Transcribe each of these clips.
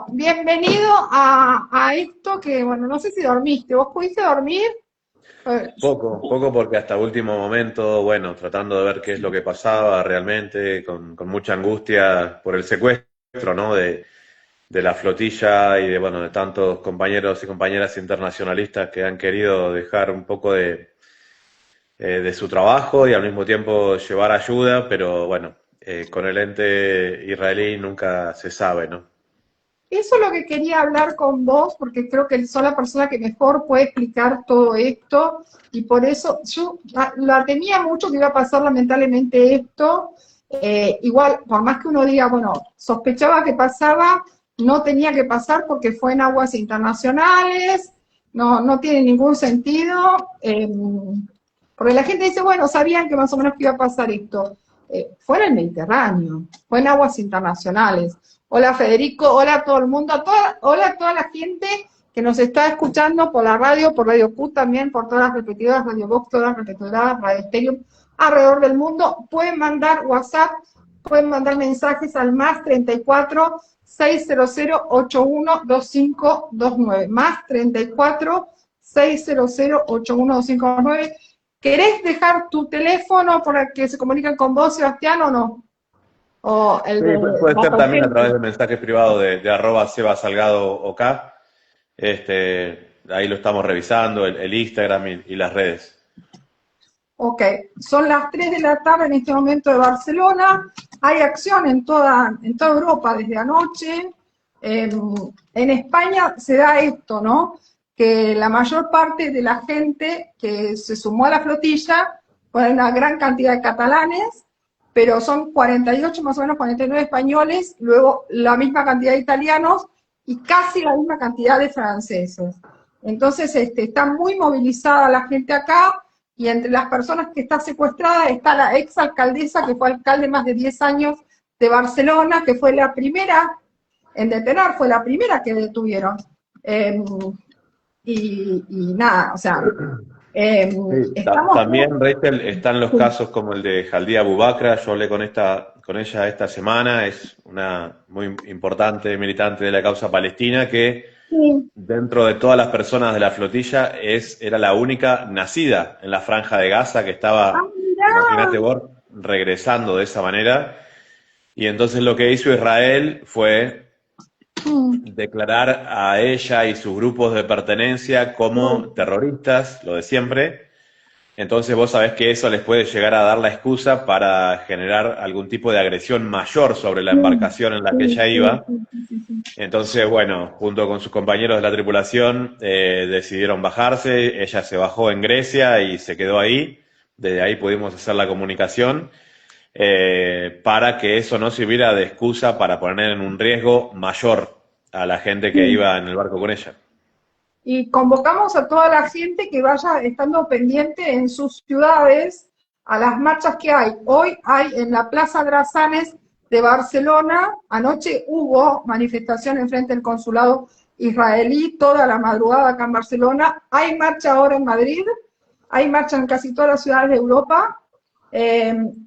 Bienvenido a esto que, bueno, no sé si dormiste. ¿Vos pudiste dormir? Eh, Poco porque hasta último momento, bueno, tratando de ver qué es lo que pasaba realmente, con mucha angustia por el secuestro, ¿no? De la flotilla y de, bueno, de tantos compañeros y compañeras internacionalistas que han querido dejar un poco de su trabajo y al mismo tiempo llevar ayuda, pero bueno, con el ente israelí nunca se sabe, ¿no? Eso es lo que quería hablar con vos, porque creo que sos la persona que mejor puede explicar todo esto, y por eso yo la temía mucho que iba a pasar lamentablemente esto. Igual, por más que uno diga, bueno, sospechaba que pasaba, no tenía que pasar porque fue en aguas internacionales, no tiene ningún sentido. Porque la gente dice, bueno, sabían que más o menos que iba a pasar esto. Fue en el Mediterráneo, fue en aguas internacionales. Hola Federico, hola a todo el mundo, hola a toda la gente que nos está escuchando por la radio, por Radio Q también, por todas las repetidoras, Radio Vox, todas las repetidoras, Radio Stereo, alrededor del mundo. Pueden mandar WhatsApp, pueden mandar mensajes al más 34 600 812529, más 34 600 812529. ¿Querés dejar tu teléfono para que se comuniquen con vos, Sebastián, o no? O el Sí, de puede la ser también a través tarjeta. de mensajes privados de arroba Seba Salgado OK. Ahí lo estamos revisando, el Instagram y las redes. Ok, son las 3 de la tarde en este momento de Barcelona. Hay acción en toda Europa desde anoche. En España se da esto, ¿no? Que la mayor parte de la gente que se sumó a la flotilla, fue una gran cantidad de catalanes, pero son 48 más o menos, 49 españoles, luego la misma cantidad de italianos y casi la misma cantidad de franceses. Entonces, está muy movilizada la gente acá, y entre las personas que está secuestrada está la ex alcaldesa, que fue alcalde más de 10 años de Barcelona, que fue la primera en detener, fue la primera que detuvieron. Eh, y nada, o sea, eh, Sí, estamos muy... también, Rachel, están los casos como el de Jaldía Bubacra. Yo hablé con ella esta semana. Es una muy importante militante de la causa palestina que, Sí. dentro de todas las personas de la flotilla, era la única nacida en la Franja de Gaza que Ah, estaba, mirá. imagínate vos, regresando de esa manera. Y entonces lo que hizo Israel fue Mm. declarar a ella y sus grupos de pertenencia como terroristas, lo de siempre. Entonces vos sabés que eso les puede llegar a dar la excusa para generar algún tipo de agresión mayor sobre la Sí, embarcación en la que sí, ella sí, iba. sí, sí, sí, sí. Entonces, bueno, junto con sus compañeros de la tripulación, decidieron bajarse. Ella se bajó en Grecia y se quedó ahí. Desde ahí pudimos hacer la comunicación, para que eso no sirviera de excusa para poner en un riesgo mayor a la gente que Sí. iba en el barco con ella. Y convocamos a toda la gente que vaya estando pendiente en sus ciudades a las marchas que hay. Hoy hay en la Plaza Drazanes de Barcelona, anoche hubo manifestación en frente del consulado israelí, toda la madrugada acá en Barcelona, hay marcha ahora en Madrid, hay marcha en casi todas las ciudades de Europa,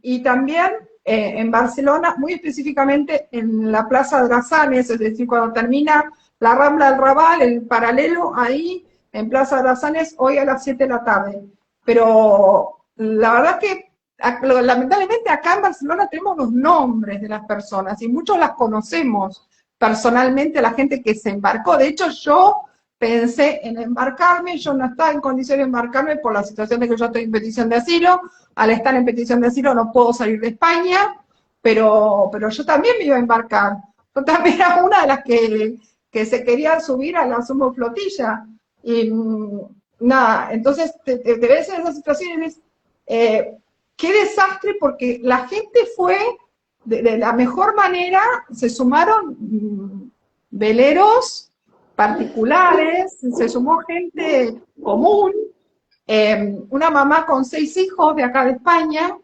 y también en Barcelona, muy específicamente en la Plaza Drazanes, es decir, cuando termina la Rambla del Raval, el paralelo ahí en Plaza Drazanes, hoy a las 7 de la tarde. Pero la verdad que lamentablemente acá en Barcelona tenemos los nombres de las personas y muchos las conocemos personalmente, la gente que se embarcó. De hecho, yo pensé en embarcarme, yo no estaba en condiciones de embarcarme por la situación de que yo estoy en petición de asilo. Al estar en petición de asilo no puedo salir de España, pero yo también me iba a embarcar. Yo también era una de las que se querían subir a la sumo flotilla. Y nada, entonces te ves en esas situaciones, eh, qué desastre, porque la gente fue de la mejor manera, se sumaron veleros particulares, se sumó gente común, una mamá con 6 hijos de acá de España,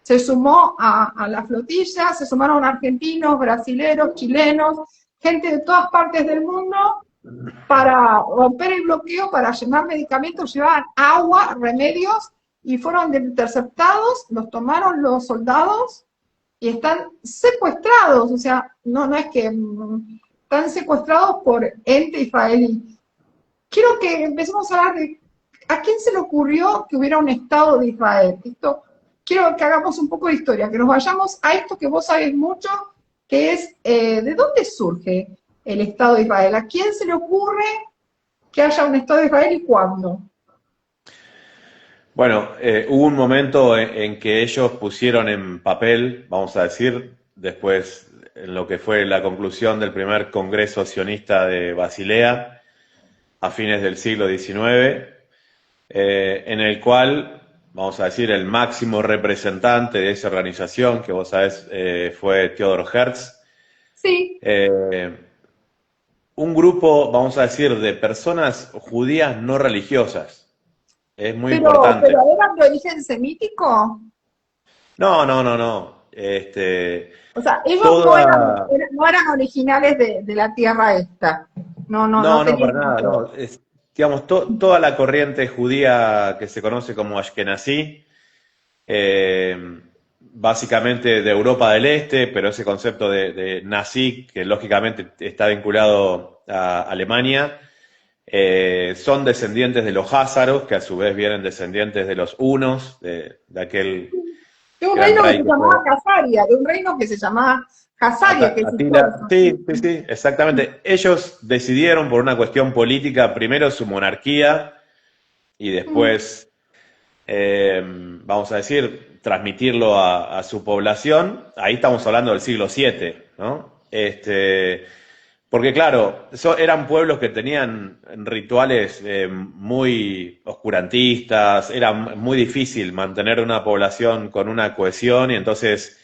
se sumó a la flotilla, se sumaron argentinos, brasileros, chilenos, gente de todas partes del mundo para romper el bloqueo, para llevar medicamentos, llevaban agua, remedios, y fueron interceptados, los tomaron los soldados y están secuestrados. O sea, no es que están secuestrados por ente israelí. Quiero que empecemos a hablar de a quién se le ocurrió que hubiera un Estado de Israel. Esto, quiero que hagamos un poco de historia, que nos vayamos a esto que vos sabés mucho, que es ¿de dónde surge el Estado de Israel? ¿A quién se le ocurre que haya un Estado de Israel y cuándo? Bueno, hubo un momento en que ellos pusieron en papel, vamos a decir, después en lo que fue la conclusión del primer Congreso Sionista de Basilea, a fines del siglo XIX, en el cual, vamos a decir, el máximo representante de esa organización, que vos sabés, fue Theodor Herz, Sí, eh, un grupo, vamos a decir, de personas judías no religiosas. Es muy pero importante. ¿eran de origen semítico? No, no, no, no. O sea, ellos Toda, no eran originales de la tierra esta. No no, no, para tenían nada, eso. no. Digamos, toda la corriente judía que se conoce como Ashkenazí, básicamente de Europa del Este, pero ese concepto de nazi, que lógicamente está vinculado a Alemania, son descendientes de los házaros, que a su vez vienen descendientes de los hunos, de aquel De un gran reino que rey se que fue llamaba Casaria, de un reino que se llamaba Casaria, que es Atila. histórico. Sí, sí, sí, exactamente. Ellos decidieron por una cuestión política, primero su monarquía y Mm. después, vamos a decir, transmitirlo a su población. Ahí estamos hablando del siglo VII, ¿no? Porque claro, eran pueblos que tenían rituales muy oscurantistas, era muy difícil mantener una población con una cohesión y entonces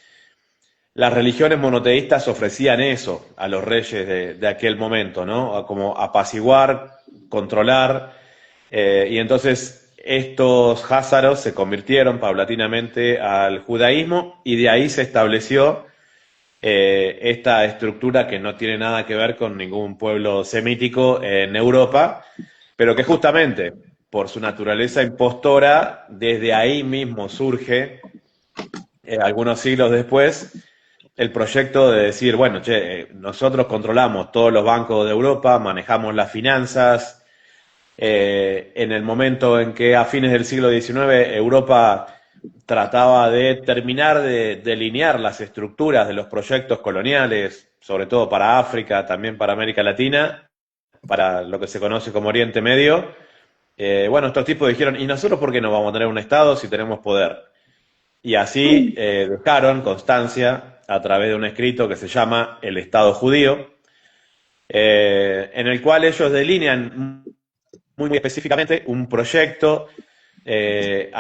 las religiones monoteístas ofrecían eso a los reyes de aquel momento, ¿no? Como apaciguar, controlar, y entonces estos házaros se convirtieron paulatinamente al judaísmo y de ahí se estableció esta estructura que no tiene nada que ver con ningún pueblo semítico en Europa, pero que justamente por su naturaleza impostora, desde ahí mismo surge, algunos siglos después, el proyecto de decir, bueno, che, nosotros controlamos todos los bancos de Europa, manejamos las finanzas. En el momento en que a fines del siglo XIX Europa trataba de terminar de delinear las estructuras de los proyectos coloniales, sobre todo para África, también para América Latina, para lo que se conoce como Oriente Medio. Bueno, estos tipos dijeron, ¿y nosotros por qué no vamos a tener un Estado si tenemos poder? Y así dejaron constancia a través de un escrito que se llama El Estado Judío, en el cual ellos delinean muy específicamente un proyecto que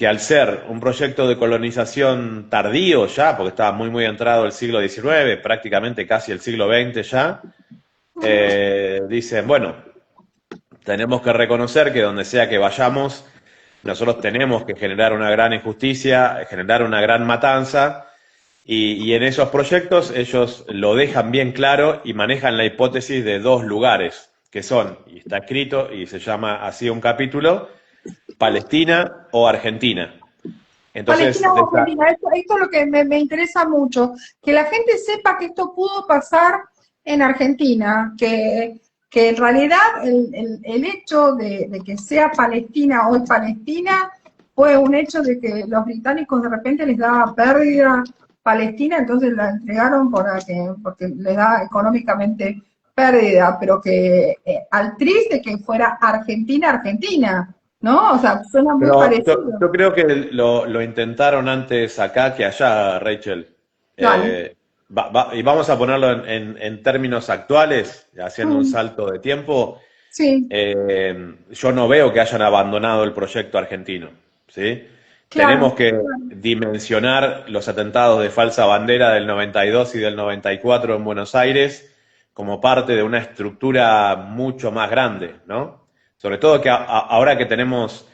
al ser un proyecto de colonización tardío ya, porque estaba muy entrado el siglo XIX, prácticamente casi el siglo XX ya, dicen, bueno, tenemos que reconocer que donde sea que vayamos, nosotros tenemos que generar una gran injusticia, generar una gran matanza, y en esos proyectos ellos lo dejan bien claro y manejan la hipótesis de dos lugares, que son, y está escrito y se llama así un capítulo, Palestina o Argentina. Palestina Entonces, o Argentina, esto es lo que me interesa mucho, que la gente sepa que esto pudo pasar en Argentina, que en realidad el hecho de que sea Palestina hoy Palestina fue un hecho de que los británicos de repente les daba pérdida Palestina, entonces la entregaron porque les da económicamente pérdida, pero que al triste que fuera Argentina, Argentina, ¿no? O sea, suena muy pero parecido. yo creo que lo intentaron antes acá que allá, Rachel. Dale. Y vamos a ponerlo en términos actuales, haciendo un Mm, salto de tiempo. sí, Yo no veo que hayan abandonado el proyecto argentino, ¿sí? claro, Tenemos que claro. dimensionar los atentados de falsa bandera del 92 y del 94 en Buenos Aires como parte de una estructura mucho más grande, ¿no? Sobre todo que ahora que tenemos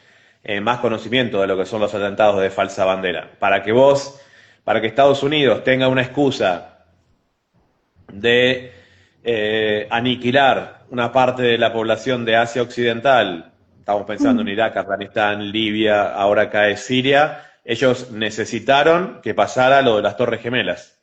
más conocimiento de lo que son los atentados de falsa bandera, para que Estados Unidos tenga una excusa de aniquilar una parte de la población de Asia Occidental, estamos pensando en Mm. Irak, Afganistán, Libia, ahora cae Siria, ellos necesitaron que pasara lo de las Torres Gemelas.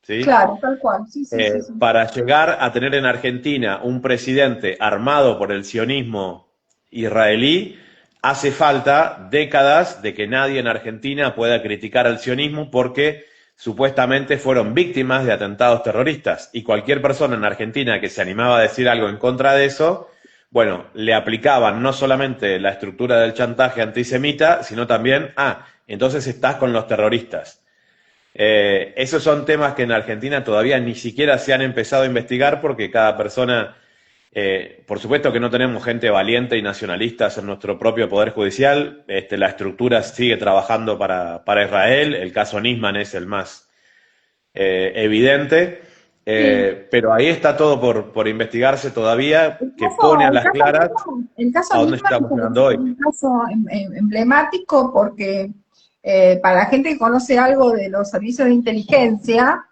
¿sí? Claro, tal cual, sí, sí, sí, sí. Para llegar a tener en Argentina un presidente armado por el sionismo israelí, hace falta décadas de que nadie en Argentina pueda criticar al sionismo porque supuestamente fueron víctimas de atentados terroristas y cualquier persona en Argentina que se animaba a decir algo en contra de eso, bueno, le aplicaban no solamente la estructura del chantaje antisemita, sino también, entonces estás con los terroristas. Esos son temas que en Argentina todavía ni siquiera se han empezado a investigar porque cada persona, por supuesto que no tenemos gente valiente y nacionalistas en nuestro propio Poder Judicial, la estructura sigue trabajando para Israel, el caso Nisman es el más evidente, Sí. pero ahí está todo por investigarse todavía, El que pone a caso, el las caso claras Nisman, el caso a dónde Nisman estamos llegando es hoy. un caso emblemático porque para la gente que conoce algo de los servicios de inteligencia,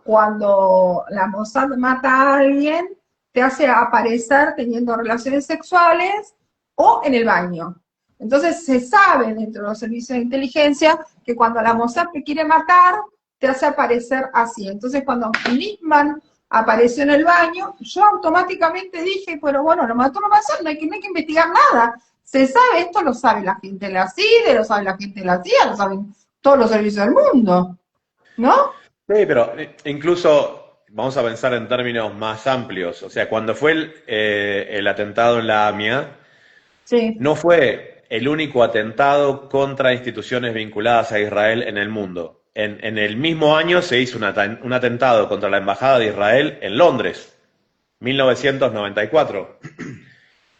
cuando la Mossad mata a alguien, te hace aparecer teniendo relaciones sexuales o en el baño. Entonces se sabe dentro de los servicios de inteligencia que cuando la Mossad te quiere matar, te hace aparecer así. Entonces cuando Nisman apareció en el baño, yo automáticamente dije, pero bueno, lo mató, no pasó, no hay que investigar nada. Se sabe, esto lo sabe la gente de la CIDE, lo sabe la gente de la CIA, lo saben todos los servicios del mundo, ¿no? Sí, pero incluso vamos a pensar en términos más amplios. O sea, cuando fue el atentado en la AMIA, Sí, no fue el único atentado contra instituciones vinculadas a Israel en el mundo. En el mismo año se hizo un atentado contra la Embajada de Israel en Londres, 1994.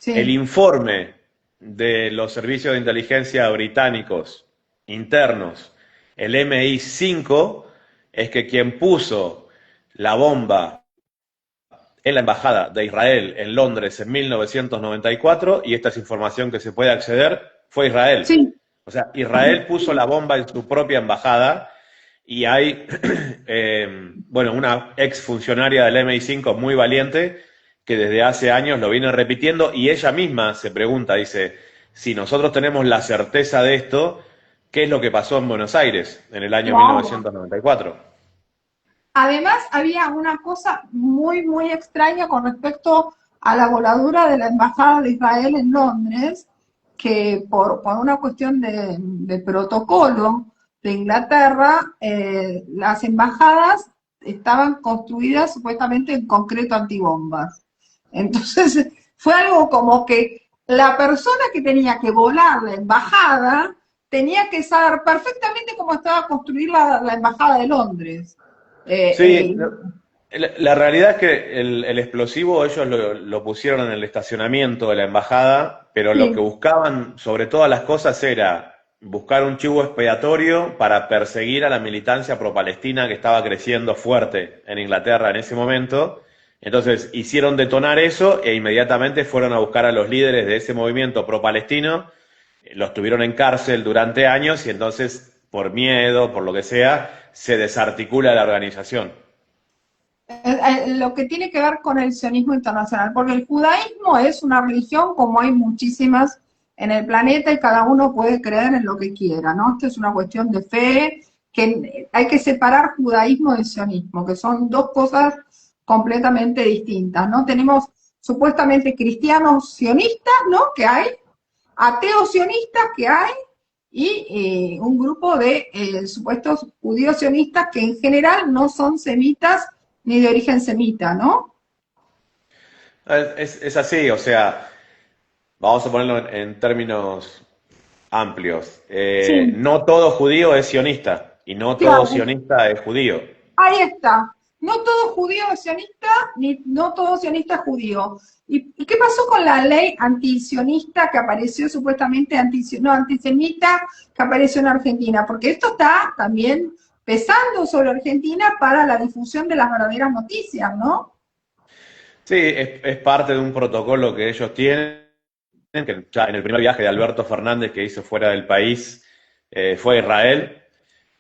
El sí. informe de los servicios de inteligencia británicos internos, el MI5, es que quien puso la bomba en la embajada de Israel en Londres en 1994, y esta es información que se puede acceder, fue Israel. Sí, O sea, Israel puso la bomba en su propia embajada y hay, bueno, una ex funcionaria del MI5 muy valiente que desde hace años lo viene repitiendo y ella misma se pregunta, dice, si nosotros tenemos la certeza de esto, ¿qué es lo que pasó en Buenos Aires en el año claro. 1994? Además, había una cosa muy, muy extraña con respecto a la voladura de la Embajada de Israel en Londres, que por una cuestión de protocolo de Inglaterra, las embajadas estaban construidas supuestamente en concreto antibombas. Entonces, fue algo como que la persona que tenía que volar la embajada tenía que saber perfectamente cómo estaba construida la embajada de Londres. Eh, Sí, eh, la realidad es que el explosivo ellos lo pusieron en el estacionamiento de la embajada, pero lo que sí, buscaban sobre todas las cosas era buscar un chivo expiatorio para perseguir a la militancia pro-palestina que estaba creciendo fuerte en Inglaterra en ese momento. Entonces hicieron detonar eso e inmediatamente fueron a buscar a los líderes de ese movimiento pro-palestino, los tuvieron en cárcel durante años y entonces por miedo, por lo que sea, se desarticula la organización. lo que tiene que ver con el sionismo internacional, porque el judaísmo es una religión como hay muchísimas en el planeta y cada uno puede creer en lo que quiera, ¿no? Esto es una cuestión de fe, que hay que separar judaísmo del sionismo, que son dos cosas completamente distintas, ¿no? Tenemos supuestamente cristianos sionistas, ¿no? Que hay, ateos sionistas que hay, y un grupo de supuestos judíos sionistas que en general no son semitas ni de origen semita, ¿no? Es así, o sea, vamos a ponerlo en términos amplios. Sí, No todo judío es sionista y no todo claro, sionista es judío. ahí está. No todo judío es sionista, ni no todo sionista es judío. ¿Y qué pasó con la ley antisionista que apareció supuestamente no, antisemita que apareció en Argentina? Porque esto está también pesando sobre Argentina para la difusión de las verdaderas noticias, ¿no? Sí, es parte de un protocolo que ellos tienen, que ya en el primer viaje de Alberto Fernández que hizo fuera del país fue a Israel.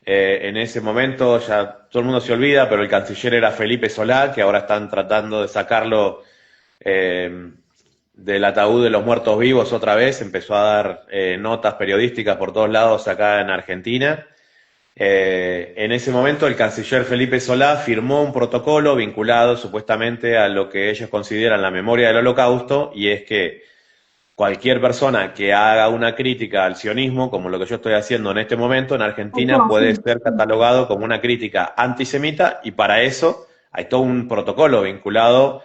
En ese momento ya todo el mundo se olvida, pero el canciller era Felipe Solá, que ahora están tratando de sacarlo eh, del ataúd de los muertos vivos otra vez. Empezó a dar notas periodísticas por todos lados acá en Argentina. En ese momento el canciller Felipe Solá firmó un protocolo vinculado supuestamente a lo que ellos consideran la memoria del Holocausto, y es que cualquier persona que haga una crítica al sionismo, como lo que yo estoy haciendo en este momento en Argentina, No, puede sí. ser catalogado como una crítica antisemita, y para eso hay todo un protocolo vinculado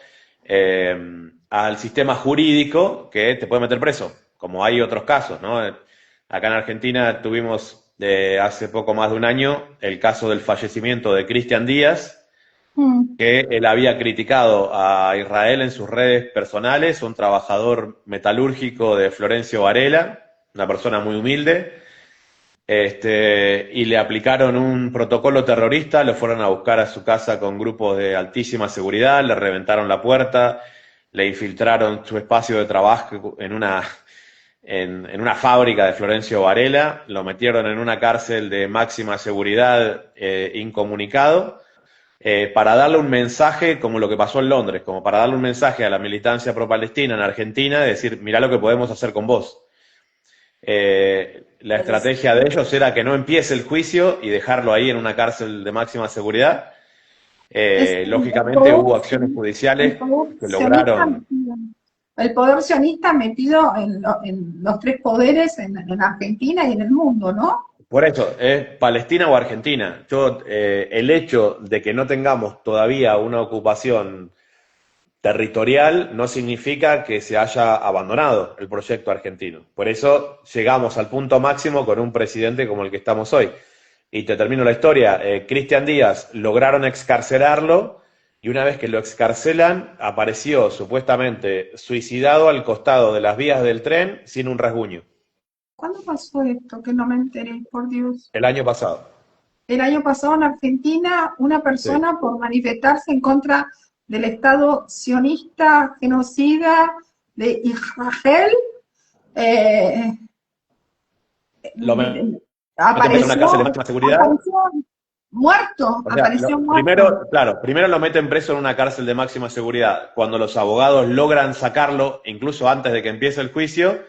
al sistema jurídico que te puede meter preso, como hay otros casos, ¿no? Acá en Argentina tuvimos hace poco más de un año el caso del fallecimiento de Cristian Díaz, Mm. que él había criticado a Israel en sus redes personales, un trabajador metalúrgico de Florencio Varela, una persona muy humilde, y le aplicaron un protocolo terrorista, lo fueron a buscar a su casa con grupos de altísima seguridad, le reventaron la puerta, le infiltraron su espacio de trabajo en una fábrica de Florencio Varela, lo metieron en una cárcel de máxima seguridad, incomunicado, para darle un mensaje como lo que pasó en Londres, como para darle un mensaje a la militancia pro-palestina en Argentina, de decir, mirá lo que podemos hacer con vos. La Es- estrategia de ellos era que no empiece el juicio y dejarlo ahí en una cárcel de máxima seguridad. es Lógicamente hubo acciones el judiciales poder que sionista lograron. metido, el poder sionista metido en los tres poderes en Argentina y en el mundo, ¿no? Por eso, ¿es Palestina o Argentina? El hecho de que no tengamos todavía una ocupación territorial no significa que se haya abandonado el proyecto argentino. Por eso llegamos al punto máximo con un presidente como el que estamos hoy. Y te termino la historia. Cristian Díaz lograron excarcelarlo, y una vez que lo excarcelan, apareció supuestamente suicidado al costado de las vías del tren sin un rasguño. ¿Cuándo pasó esto? Que no me enteré, por Dios. El año pasado. El año pasado en Argentina, una Sí. persona por manifestarse en contra del Estado sionista, genocida de Israel, eh, Lo meten en una cárcel de apareció, máxima seguridad. apareció muerto, O sea, apareció muerto. primero, claro, primero lo meten preso en una cárcel de máxima seguridad. Cuando los abogados logran sacarlo, incluso antes de que empiece el juicio,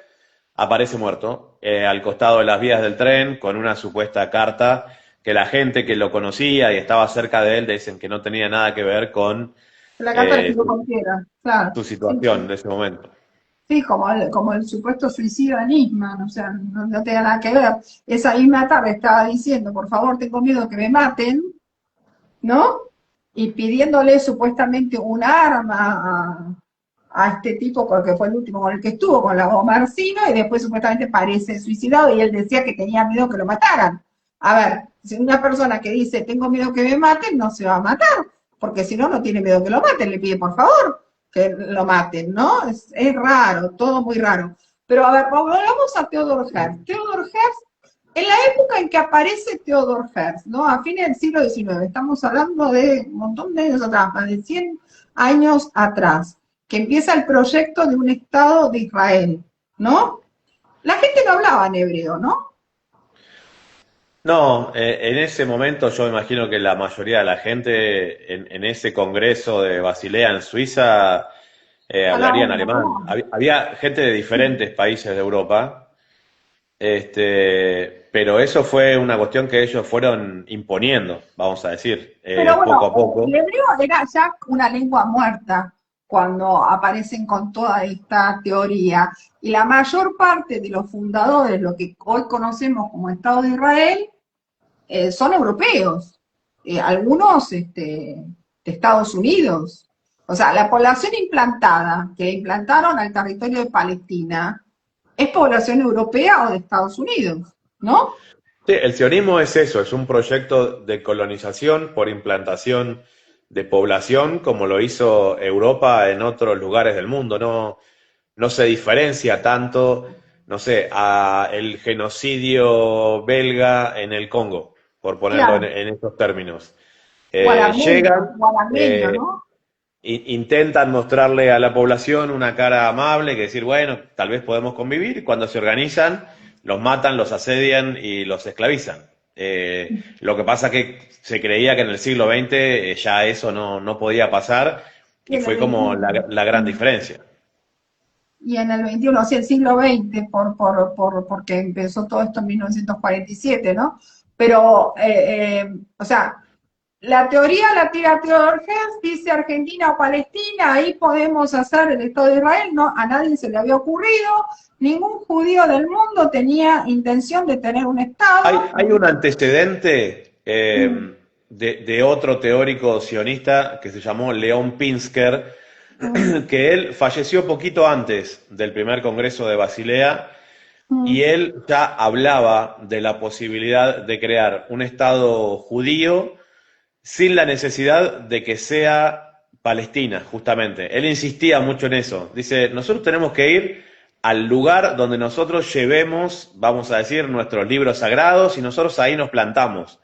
aparece muerto, al costado de las vías del tren, con una supuesta carta que la gente que lo conocía y estaba cerca de él dicen que no tenía nada que ver con La carta la eh, escribió su, cualquiera, claro. su Sí, situación sí. de ese momento. Sí, como el supuesto suicida de Nisman, o sea, no, no tenía nada que ver. Esa misma tarde estaba diciendo, por favor, tengo miedo que me maten, ¿no? Y pidiéndole supuestamente un arma a este tipo, que fue el último con el que estuvo, con la Marcino, y después supuestamente parece suicidado y él decía que tenía miedo que lo mataran. A ver, si una persona que dice tengo miedo que me maten, no se va a matar, porque si no, no tiene miedo que lo maten, le pide por favor que lo maten, ¿no? Es raro, todo muy raro. Pero a ver, volvamos a Theodor Herzl. Theodor Herzl, en la época en que aparece Theodor Herzl, ¿no? A fines del siglo XIX, estamos hablando de un montón de años atrás, más de 100 años atrás, que empieza el proyecto de un Estado de Israel, ¿no? La gente no hablaba en hebreo, ¿no? No, en ese momento yo imagino que la mayoría de la gente en ese congreso de Basilea en Suiza hablaría en Hablaban en alemán. alemán. Había gente de diferentes países de Europa, pero eso fue una cuestión que ellos fueron imponiendo, vamos a decir, Pero poco a bueno, el poco. hebreo era ya una lengua muerta cuando aparecen con toda esta teoría. Y la mayor parte de los fundadores, lo que hoy conocemos como Estado de Israel, son europeos, algunos de Estados Unidos. O sea, la población implantada, que implantaron al territorio de Palestina, es población europea o de Estados Unidos, ¿no? Sí, el sionismo es eso, es un proyecto de colonización por implantación de población, como lo hizo Europa en otros lugares del mundo. No, no se diferencia tanto, no sé, a el genocidio belga en el Congo, por ponerlo Claro, en esos términos. o Llegan, arameño, eh, ¿no? intentan mostrarle a la población una cara amable, que decir, bueno, tal vez podemos convivir, y cuando se organizan, los matan, los asedian y los esclavizan. Lo que pasa que se creía que en el siglo XX ya eso no podía pasar, Y y en el fue como 21. la gran diferencia. Y en el 21, o sea, el siglo XX, porque empezó todo esto en 1947, ¿no? Pero, o sea, la teoría la tira Theodor Herz, dice Argentina o Palestina, ahí podemos hacer el Estado de Israel, no, a nadie se le había ocurrido, ningún judío del mundo tenía intención de tener un Estado. Hay un antecedente Mm, de otro teórico sionista que se llamó León Pinsker, mm, que él falleció poquito antes del primer Congreso de Basilea y mm. él ya hablaba de la posibilidad de crear un Estado judío sin la necesidad de que sea Palestina, justamente. Él insistía mucho en eso. Dice, nosotros tenemos que ir al lugar donde nosotros llevemos, vamos a decir, nuestros libros sagrados y nosotros ahí nos plantamos.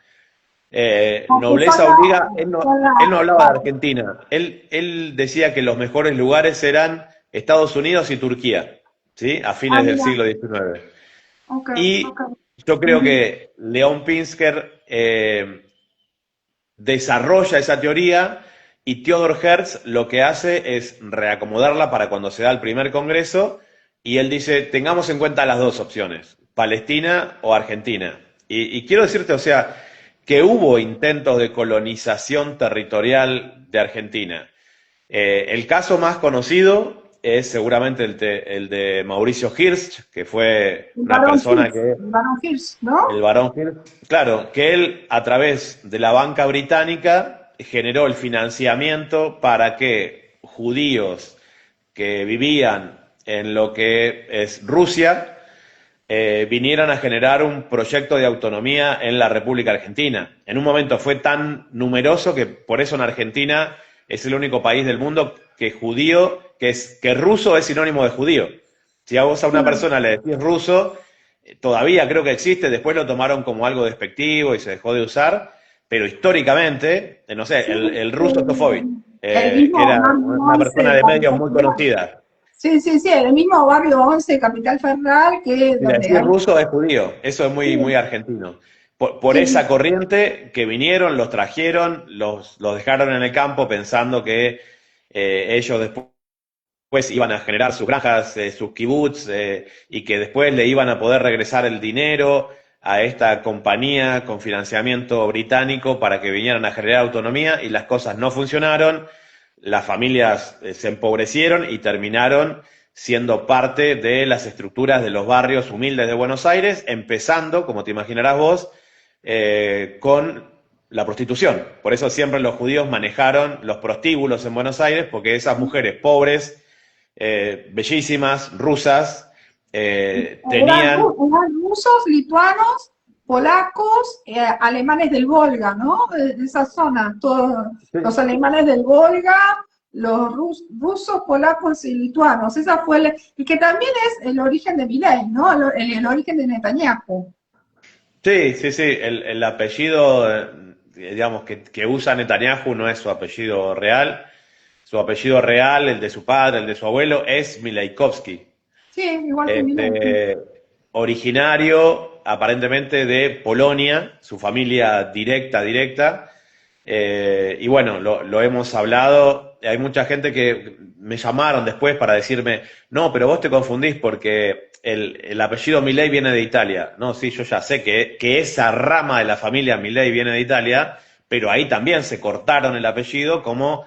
Aunque son Nobleza obliga, él no hablaba de claro. Argentina, él decía que los mejores lugares eran Estados Unidos y Turquía, ¿sí? A Ah, fines del mira, siglo XIX. ok, ok. Y yo creo Ujú. que León Pinsker desarrolla esa teoría y Theodor Herz lo que hace es reacomodarla para cuando se da el primer congreso y él dice, tengamos en cuenta las dos opciones, Palestina o Argentina. Y quiero decirte, o sea, que hubo intentos de colonización territorial de Argentina. El caso más conocido es seguramente el de Mauricio Hirsch, que fue una persona que El Barón Hirsch, ¿no? el varón Hirsch, claro, que él a través de la banca británica generó el financiamiento para que judíos que vivían en lo que es Rusia vinieran a generar un proyecto de autonomía en la República Argentina. En un momento fue tan numeroso que por eso en Argentina es el único país del mundo que judío, que ruso es sinónimo de judío. Si a vos a una Sí, persona le decís ruso, todavía creo que existe, después lo tomaron como algo despectivo y se dejó de usar, pero históricamente, no sé, sí, el ruso Sofovich, el mismo era barrio una persona 11 de medios muy Capital. conocida. Sí, sí, sí, el mismo barrio 11 Capital Federal, que Y donde decir hay. ruso es judío, eso es muy, muy Sí, argentino. Por sí, esa corriente que vinieron, los trajeron, los dejaron en el campo pensando que ellos después iban a generar sus granjas, sus kibbutz, y que después le iban a poder regresar el dinero a esta compañía con financiamiento británico para que vinieran a generar autonomía y las cosas no funcionaron, las familias se empobrecieron y terminaron siendo parte de las estructuras de los barrios humildes de Buenos Aires, empezando, como te imaginarás vos, con la prostitución. Por eso siempre los judíos manejaron los prostíbulos en Buenos Aires, porque esas mujeres pobres, bellísimas, rusas, tenían... eran rusos, lituanos, polacos, alemanes del Volga, ¿no? De esa zona, todos los alemanes del Volga, los rusos, polacos y lituanos. Esa fue y que también es el origen de Milei, ¿no? El origen de Netanyahu. Sí, sí, sí, el apellido, digamos, que usa Netanyahu no es su apellido real. Su apellido real, el de su padre, el de su abuelo, es Milaikovsky. Sí, igual que Milei, sí. Este, originario aparentemente de Polonia, su familia directa, y bueno, lo hemos hablado, hay mucha gente que me llamaron después para decirme, no, pero vos te confundís porque el apellido Milei viene de Italia. No, sí, yo ya sé que esa rama de la familia Milei viene de Italia, pero ahí también se cortaron el apellido como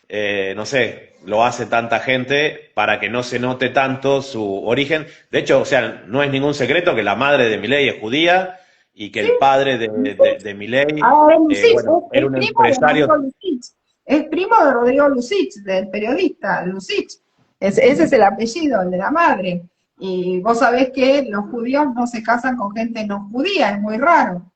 no sé, lo hace tanta gente para que no se note tanto su origen. De hecho, o sea, no es ningún secreto que la madre de Milei es judía y que Sí, el padre de Milei, ahora es Lucich, bueno, era es un primo de Rodrigo empresario. Lucich. Es primo de Rodrigo Lucich, del periodista Lucich. Ese es el apellido, el de la madre. Y vos sabés que los judíos no se casan con gente no judía, es muy raro.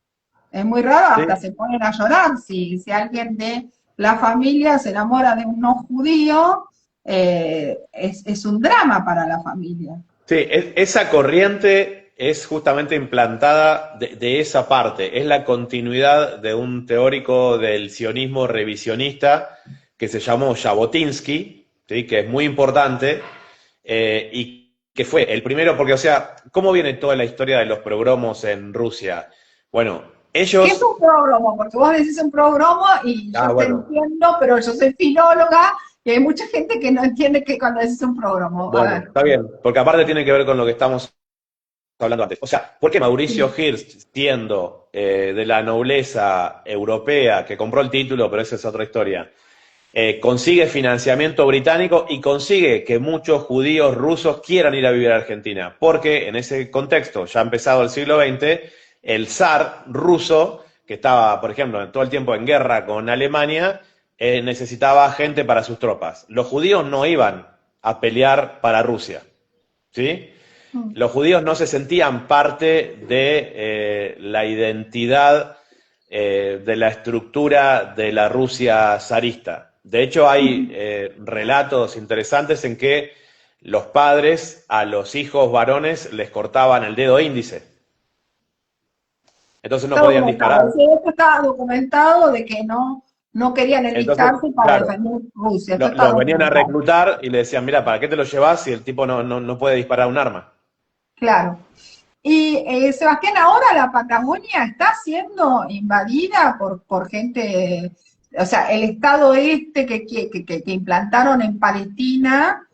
Es muy raro, Sí, hasta se ponen a llorar si alguien de la familia se enamora de un no judío, es un drama para la familia. sí, esa corriente es justamente implantada de esa parte, es la continuidad de un teórico del sionismo revisionista que se llamó Jabotinsky, ¿sí? Que es muy importante, y que fue el primero, porque, o sea, ¿cómo viene toda la historia de los progromos en Rusia? Bueno, ¿Qué es ellos, un pródromo? Porque vos decís un pródromo y yo te bueno, entiendo, pero yo soy filóloga y hay mucha gente que no entiende que cuando decís un pródromo. A bueno, ver. está bien, porque aparte tiene que ver con lo que estamos hablando antes. O sea, ¿por qué Mauricio Hirsch, siendo de la nobleza europea, que compró el título, pero esa es otra historia, consigue financiamiento británico y consigue que muchos judíos rusos quieran ir a vivir a Argentina? Porque en ese contexto, ya empezado el siglo XX, el zar ruso, que estaba, por ejemplo, todo el tiempo en guerra con Alemania, necesitaba gente para sus tropas. Los judíos no iban a pelear para Rusia, ¿sí? Los judíos no se sentían parte de la identidad de la estructura de la Rusia zarista. De hecho, hay relatos interesantes en que los padres a los hijos varones les cortaban el dedo índice. Entonces no Está podían documentado. disparar. Sí, esto está documentado de que no querían Entonces, enlistarse para claro, defender Rusia. Esto está los venían a documentado. reclutar y le decían, mira, ¿para qué te lo llevas si el tipo no puede disparar un arma? Claro. Y Sebastián, ahora la Patagonia está siendo invadida por gente, o sea, el estado este que implantaron en Palestina,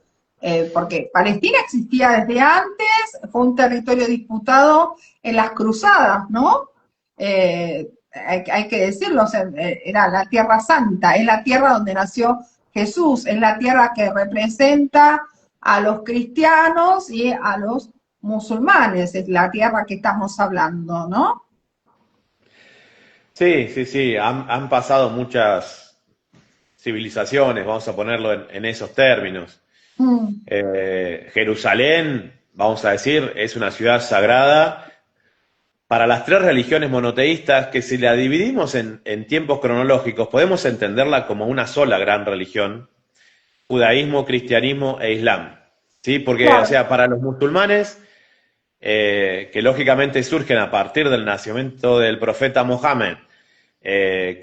porque Palestina existía desde antes, fue un territorio disputado en las cruzadas, ¿no? Hay que decirlo, o sea, era la Tierra Santa, es la tierra donde nació Jesús, es la tierra que representa a los cristianos y a los musulmanes, es la tierra que estamos hablando, ¿no? Sí, sí, sí, han pasado muchas civilizaciones, vamos a ponerlo en esos términos. Mm, Jerusalén, vamos a decir, es una ciudad sagrada para las tres religiones monoteístas que, si la dividimos en tiempos cronológicos, podemos entenderla como una sola gran religión: judaísmo, cristianismo e islam. ¿Sí? Porque, o claro. sea, para los musulmanes, que lógicamente surgen a partir del nacimiento del profeta Mohammed,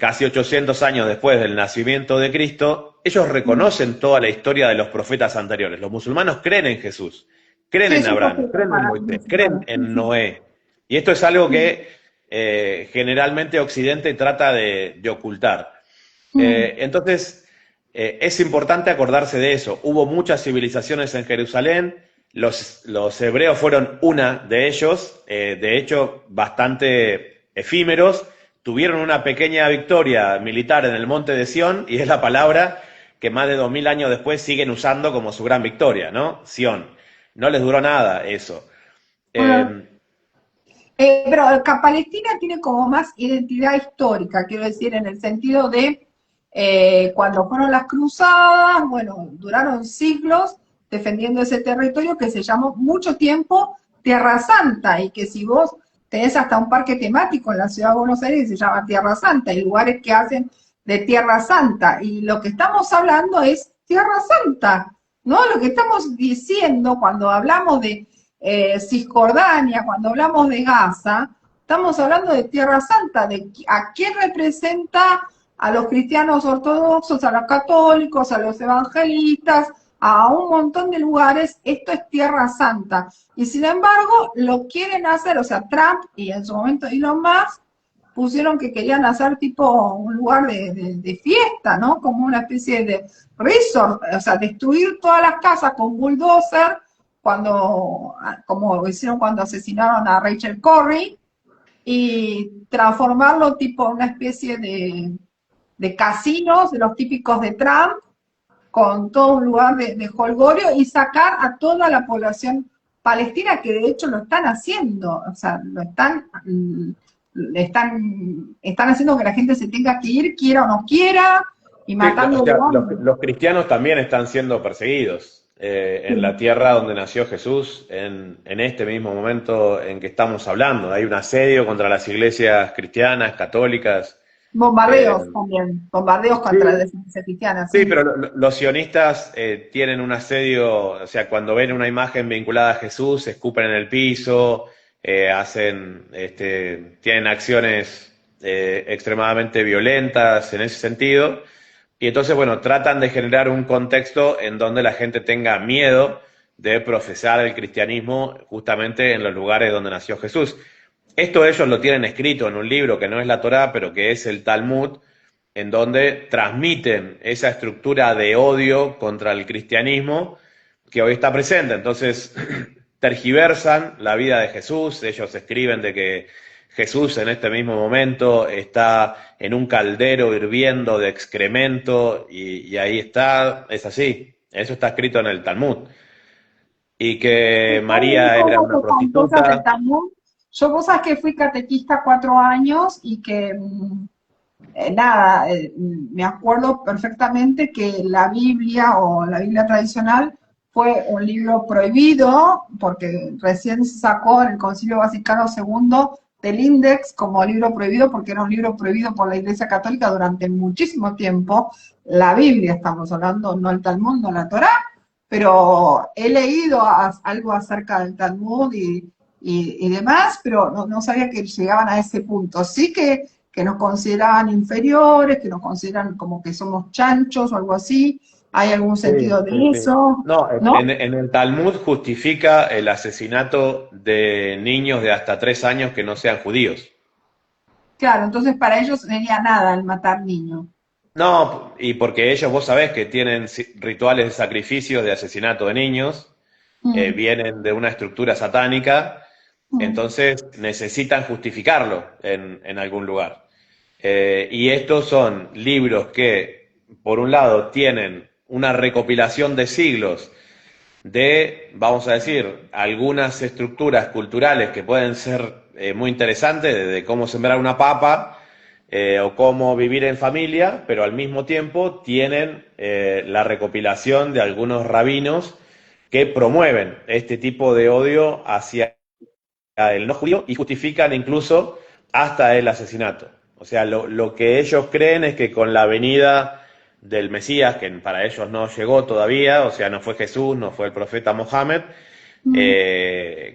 casi 800 años después del nacimiento de Cristo, ellos Mm. reconocen toda la historia de los profetas anteriores. Los musulmanes creen en Jesús, creen Sí, en es un Abraham, poquito creen en para los Moisés, creen musulmanes. Sí, en sí. Noé. Y esto es algo Mm, que generalmente Occidente trata de ocultar. mm, Entonces, es importante acordarse de eso. Hubo muchas civilizaciones en Jerusalén, los hebreos fueron una de ellos, de hecho, bastante efímeros. Tuvieron una pequeña victoria militar en el monte de Sión, y es la palabra que más de 2000 años después siguen usando como su gran victoria, ¿no? Sión. No les duró nada eso. ah. Eh, Pero Palestina tiene como más identidad histórica, quiero decir, en el sentido de cuando fueron las cruzadas, bueno, duraron siglos defendiendo ese territorio que se llamó mucho tiempo Tierra Santa, y que si vos tenés hasta un parque temático en la ciudad de Buenos Aires que se llama Tierra Santa, hay lugares que hacen de Tierra Santa, y lo que estamos hablando es Tierra Santa, ¿no? Lo que estamos diciendo cuando hablamos de Cisjordania, cuando hablamos de Gaza, estamos hablando de Tierra Santa, de a quién representa a los cristianos ortodoxos, a los católicos, a los evangelistas, a un montón de lugares. Esto es Tierra Santa. Y sin embargo, lo quieren hacer, o sea, Trump y en su momento Elon Musk pusieron que querían hacer tipo un lugar de fiesta, ¿no? Como una especie de resort, o sea, destruir todas las casas con bulldozer, cuando, como hicieron cuando asesinaron a Rachel Corrie, y transformarlo tipo una especie de casinos, de los típicos de Trump, con todo un lugar de jolgorio, y sacar a toda la población palestina, que de hecho lo están haciendo, o sea, están haciendo que la gente se tenga que ir, quiera o no quiera, y Sí, o matando de sea, hambre. los cristianos también están siendo perseguidos en la tierra donde nació Jesús, en este mismo momento en que estamos hablando. Hay un asedio contra las iglesias cristianas, católicas. eh, Bombardeos también, bombardeos contra la sí, descendencia cristiana, sí, sí. pero los sionistas tienen un asedio, o sea, cuando ven una imagen vinculada a Jesús, escupen en el piso, tienen acciones extremadamente violentas en ese sentido. Y entonces, bueno, tratan de generar un contexto en donde la gente tenga miedo de profesar el cristianismo justamente en los lugares donde nació Jesús. Esto ellos lo tienen escrito en un libro que no es la Torá, pero que es el Talmud, en donde transmiten esa estructura de odio contra el cristianismo que hoy está presente. Entonces, tergiversan la vida de Jesús. Ellos escriben de que Jesús en este mismo momento está en un caldero hirviendo de excremento y ahí está, es así, eso está escrito en el Talmud. Y que Hay María era una cosas que son cosas del prostituta. Talmud. Yo vos sabés que fui catequista 4 años y que nada, me acuerdo perfectamente que la Biblia o la Biblia tradicional fue un libro prohibido porque recién se sacó en el Concilio Vaticano II del Index como libro prohibido porque era un libro prohibido por la Iglesia Católica durante muchísimo tiempo. La Biblia estamos hablando, no el Talmud, no la Torá, pero he leído algo acerca del Talmud y demás, pero no sabía que llegaban a ese punto. Sí que nos consideraban inferiores, que nos consideran como que somos chanchos o algo así. ¿Hay algún Sí, sentido sí, de sí. eso? No, ¿No? en el Talmud justifica el asesinato de niños de hasta 3 años que no sean judíos. Claro, entonces para ellos no sería nada el matar niños. No, y porque ellos, vos sabés que tienen rituales de sacrificio de asesinato de niños, Mm, vienen de una estructura satánica, mm. entonces necesitan justificarlo en algún lugar. Y estos son libros que, por un lado, tienen una recopilación de siglos de, vamos a decir, algunas estructuras culturales que pueden ser muy interesantes, de cómo sembrar una papa o cómo vivir en familia, pero al mismo tiempo tienen la recopilación de algunos rabinos que promueven este tipo de odio hacia el no judío y justifican incluso hasta el asesinato. O sea, lo que ellos creen es que con la venida del Mesías, que para ellos no llegó todavía, o sea, no fue Jesús, no fue el profeta Mohammed, Mm.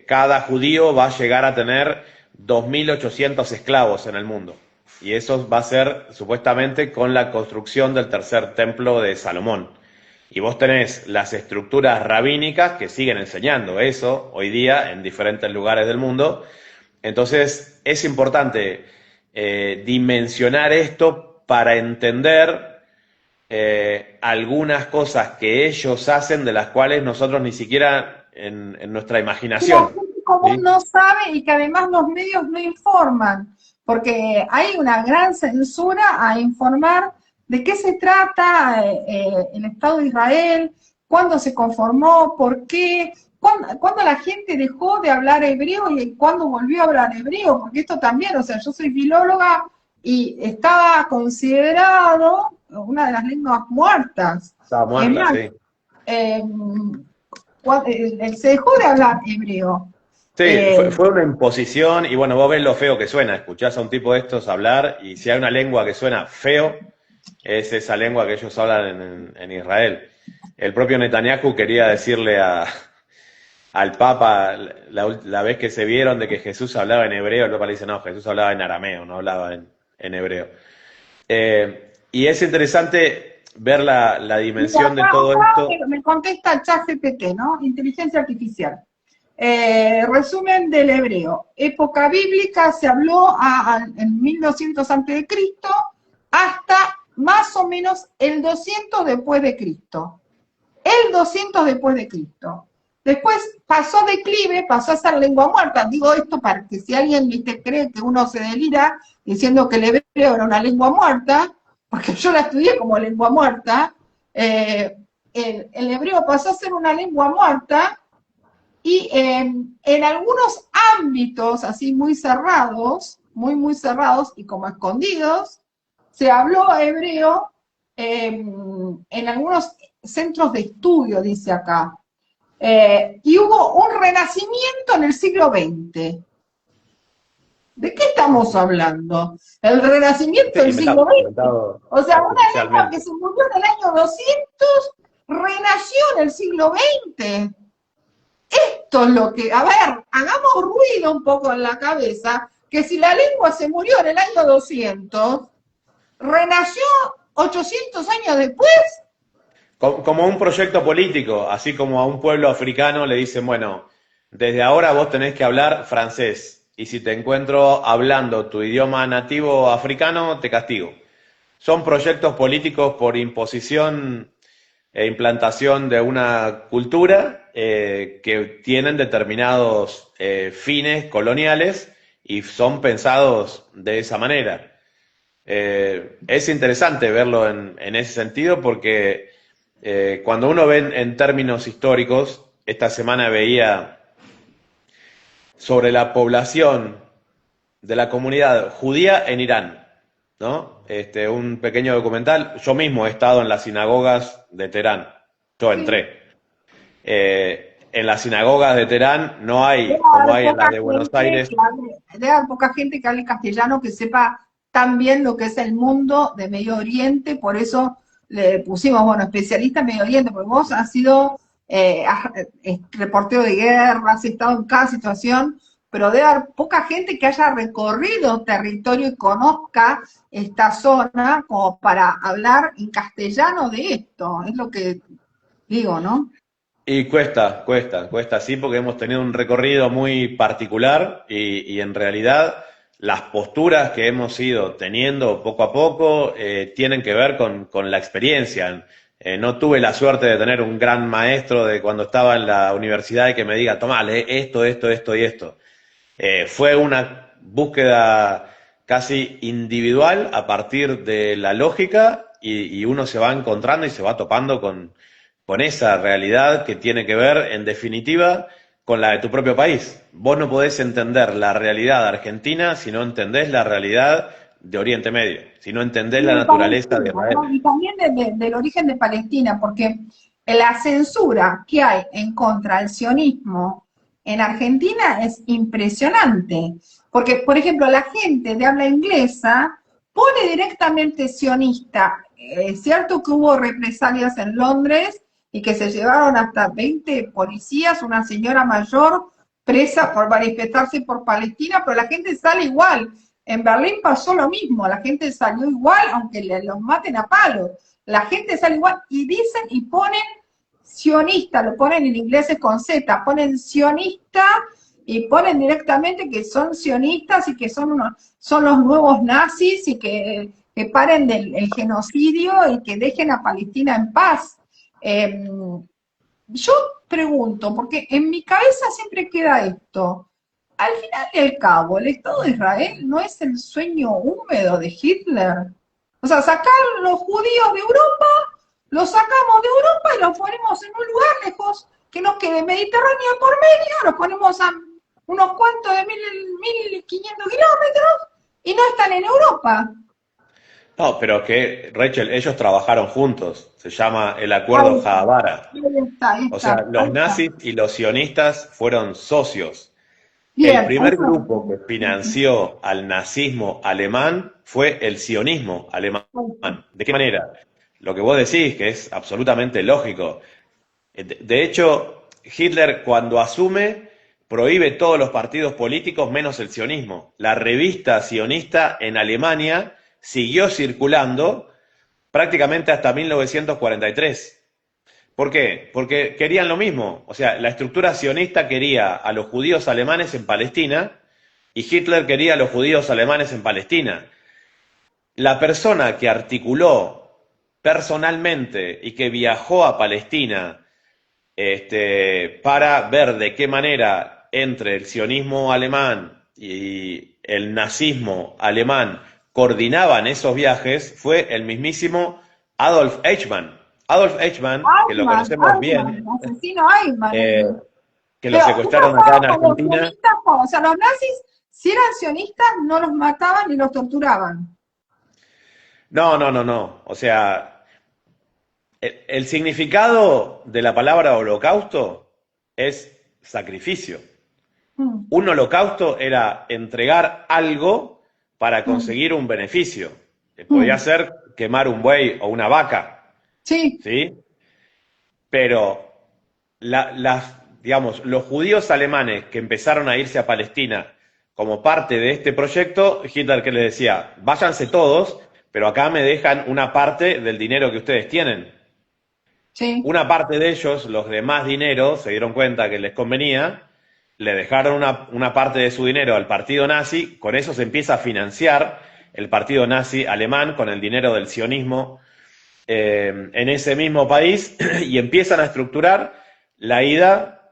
cada judío va a llegar a tener 2.800 esclavos en el mundo. Y eso va a ser supuestamente con la construcción del tercer templo de Salomón. Y vos tenés las estructuras rabínicas que siguen enseñando eso hoy día en diferentes lugares del mundo. Entonces es importante dimensionar esto para entender algunas cosas que ellos hacen de las cuales nosotros ni siquiera en nuestra Que la imaginación. gente común ¿Sí? no sabe y que además los medios no informan, porque hay una gran censura a informar de qué se trata el Estado de Israel, cuándo se conformó, por qué, cuándo la gente dejó de hablar hebreo y cuándo volvió a hablar hebreo, porque esto también, o sea, yo soy filóloga y estaba considerado una de las lenguas muertas. Estaba Es muerta, más, sí. eh, se dejó de hablar hebreo. Sí, Eh, fue una imposición y bueno, vos ves lo feo que suena, escuchás a un tipo de estos hablar y si hay una lengua que suena feo, es esa lengua que ellos hablan en Israel. El propio Netanyahu quería decirle al Papa, la vez que se vieron de que Jesús hablaba en hebreo, el Papa le dice, no, Jesús hablaba en arameo, no hablaba en hebreo. Y es interesante ver la Mira, dimensión de todo acá esto. me contesta el ChatGPT, ¿no? Inteligencia artificial. Resumen del hebreo. Época bíblica se habló en 1200 a.C. hasta más o menos el 200 después de Cristo. El 200 después de Cristo. Después pasó declive, pasó a ser lengua muerta. Digo esto para que si alguien ¿viste, cree que uno se delira diciendo que el hebreo era una lengua muerta, porque yo la estudié como lengua muerta, el hebreo pasó a ser una lengua muerta y en algunos ámbitos así muy cerrados, muy cerrados y como escondidos, se habló hebreo en algunos centros de estudio, dice acá. Y hubo un renacimiento en el siglo XX. ¿De qué estamos hablando? El renacimiento Sí, del siglo inventado, XX. inventado O sea, una lengua que artificialmente. se murió en el año 200 renació en el siglo XX. Esto es lo que, a ver, hagamos ruido un poco en la cabeza, que si la lengua se murió en el año 200, renació 800 años después. Como un proyecto político, así como a un pueblo africano le dicen, bueno, desde ahora vos tenés que hablar francés y si te encuentro hablando tu idioma nativo africano, te castigo. Son proyectos políticos por imposición implantación de una cultura que tienen determinados fines coloniales y son pensados de esa manera. Es interesante verlo en ese sentido porque cuando uno ve en términos históricos, esta semana veía sobre la población de la comunidad judía en Irán, ¿no? Un pequeño documental. Yo mismo he estado en las sinagogas de Teherán. Yo Sí. entré. En las sinagogas de Teherán no Debe hay, como haber hay en las poca de Buenos gente Aires. que debe haber poca gente que hable castellano que sepa tan bien lo que es el mundo de Medio Oriente, por eso le pusimos, bueno, especialista en Medio Oriente, porque vos has sido reportero de guerra, has estado en cada situación, pero debe haber poca gente que haya recorrido territorio y conozca esta zona como para hablar en castellano de esto, es lo que digo, ¿no? Y cuesta, sí, porque hemos tenido un recorrido muy particular y en realidad las posturas que hemos ido teniendo poco a poco tienen que ver con la experiencia. No tuve la suerte de tener un gran maestro de cuando estaba en la universidad y que me diga, tomá, lee esto y esto. Fue una búsqueda casi individual a partir de la lógica y uno se va encontrando y se va topando con esa realidad que tiene que ver, en definitiva, con la de tu propio país. Vos no podés entender la realidad argentina si no entendés la realidad de Oriente Medio, si no entendés Y la de naturaleza de Palestina, Israel. ¿no? Y también del origen de Palestina, porque la censura que hay en contra del sionismo en Argentina es impresionante. Porque, por ejemplo, la gente de habla inglesa pone directamente sionista. Es cierto que hubo represalias en Londres y que se llevaron hasta 20 policías, una señora mayor presa por manifestarse por Palestina, pero la gente sale igual. En Berlín pasó lo mismo, la gente salió igual, aunque los maten a palos. La gente sale igual y dicen y ponen sionista, lo ponen en inglés con Z, ponen sionista y ponen directamente que son sionistas y que son los nuevos nazis y que paren del el genocidio y que dejen a Palestina en paz. Eh, yo pregunto, porque en mi cabeza siempre queda esto. Al final y al cabo, el Estado de Israel no es el sueño húmedo de Hitler. O sea, sacar los judíos de Europa, los sacamos de Europa y los ponemos en un lugar lejos que nos quede Mediterráneo por medio, los ponemos a unos cuantos de 1500 kilómetros y no están en Europa. No, pero que, Rachel, ellos trabajaron juntos, se llama el Ahí Acuerdo está, Haavara. ahí está, ahí O sea, está, los ahí está. nazis y los sionistas fueron socios. El Bien, primer eso. grupo que financió al nazismo alemán fue el sionismo alemán. ¿De qué manera? Lo que vos decís, que es absolutamente lógico. De hecho, Hitler cuando asume prohíbe todos los partidos políticos menos el sionismo. La revista sionista en Alemania siguió circulando prácticamente hasta 1943. ¿Por qué? Porque querían lo mismo. O sea, la estructura sionista quería a los judíos alemanes en Palestina y Hitler quería a los judíos alemanes en Palestina. La persona que articuló personalmente y que viajó a Palestina para ver de qué manera entre el sionismo alemán y el nazismo alemán coordinaban esos viajes fue el mismísimo Adolf Eichmann. Adolf Eichmann, que lo Eichmann, conocemos Eichmann, bien, el asesino Eichmann. eh, que lo Pero, ¿qué secuestraron acá en pasaba con los Argentina. sionistas? O sea, los nazis, si eran sionistas, no los mataban ni los torturaban. No. O sea, el significado de la palabra holocausto es sacrificio. Mm, Un holocausto era entregar algo para mm, conseguir un beneficio. Podía mm. ser quemar un buey o una vaca, Sí, ¿sí? Pero digamos, los judíos alemanes que empezaron a irse a Palestina como parte de este proyecto, Hitler que les decía, váyanse todos, pero acá me dejan una parte del dinero que ustedes tienen. sí. Una parte de ellos, los de más dinero, se dieron cuenta que les convenía, le dejaron una parte de su dinero al partido nazi, con eso se empieza a financiar el partido nazi alemán con el dinero del sionismo. en ese mismo país y empiezan a estructurar la ida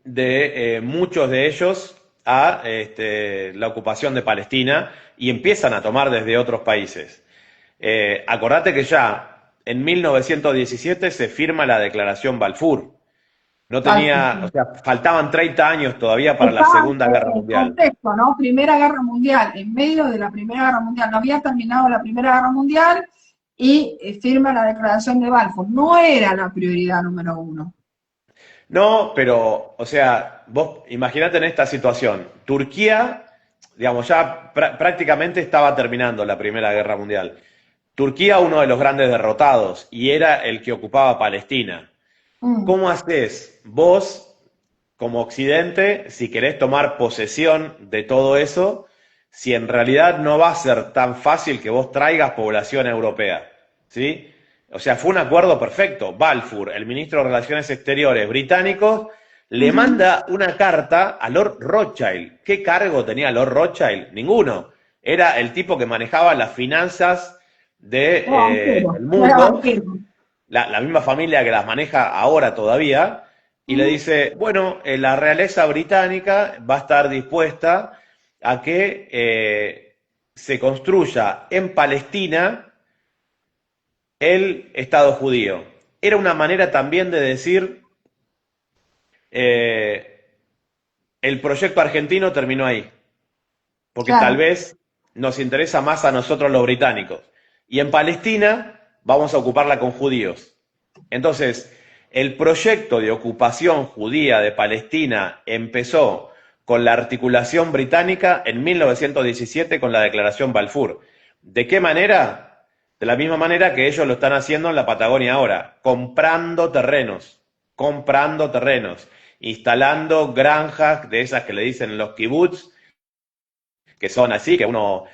de muchos de ellos a la ocupación de Palestina y empiezan a tomar desde otros países. Acordate que ya en 1917 se firma la Declaración Balfour. No tenía, o sea, faltaban 30 años todavía para la Estaba Segunda Guerra en Mundial. contexto, ¿no? Primera Guerra Mundial, en medio de la Primera Guerra Mundial, no había terminado la Primera Guerra Mundial y firma la Declaración de Balfour. No era la prioridad número uno. No, pero, o sea, vos imaginate en esta situación. Turquía, digamos, ya prácticamente estaba terminando la Primera Guerra Mundial. Turquía, uno de los grandes derrotados, y era el que ocupaba Palestina. Mm, ¿Cómo haces vos, como Occidente, si querés tomar posesión de todo eso, si en realidad no va a ser tan fácil que vos traigas población europea? ¿Sí? O sea, fue un acuerdo perfecto. Balfour, el ministro de Relaciones Exteriores británico, le ujú. manda una carta a Lord Rothschild. ¿Qué cargo tenía Lord Rothschild? Ninguno. Era el tipo que manejaba las finanzas Era del banquero, era mundo, banquero. la misma familia que las maneja ahora todavía, y le Ujú. dice, bueno, la realeza británica va a estar dispuesta a que se construya en Palestina el Estado judío. Era una manera también de decir, eh, el proyecto argentino terminó ahí, porque tal Claro, vez nos interesa más a nosotros los británicos. Y en Palestina vamos a ocuparla con judíos. Entonces, el proyecto de ocupación judía de Palestina empezó con la articulación británica en 1917 con la Declaración Balfour. ¿De qué manera? De la misma manera que ellos lo están haciendo en la Patagonia ahora, comprando terrenos, instalando granjas de esas que le dicen los kibbutz, que son así, que uno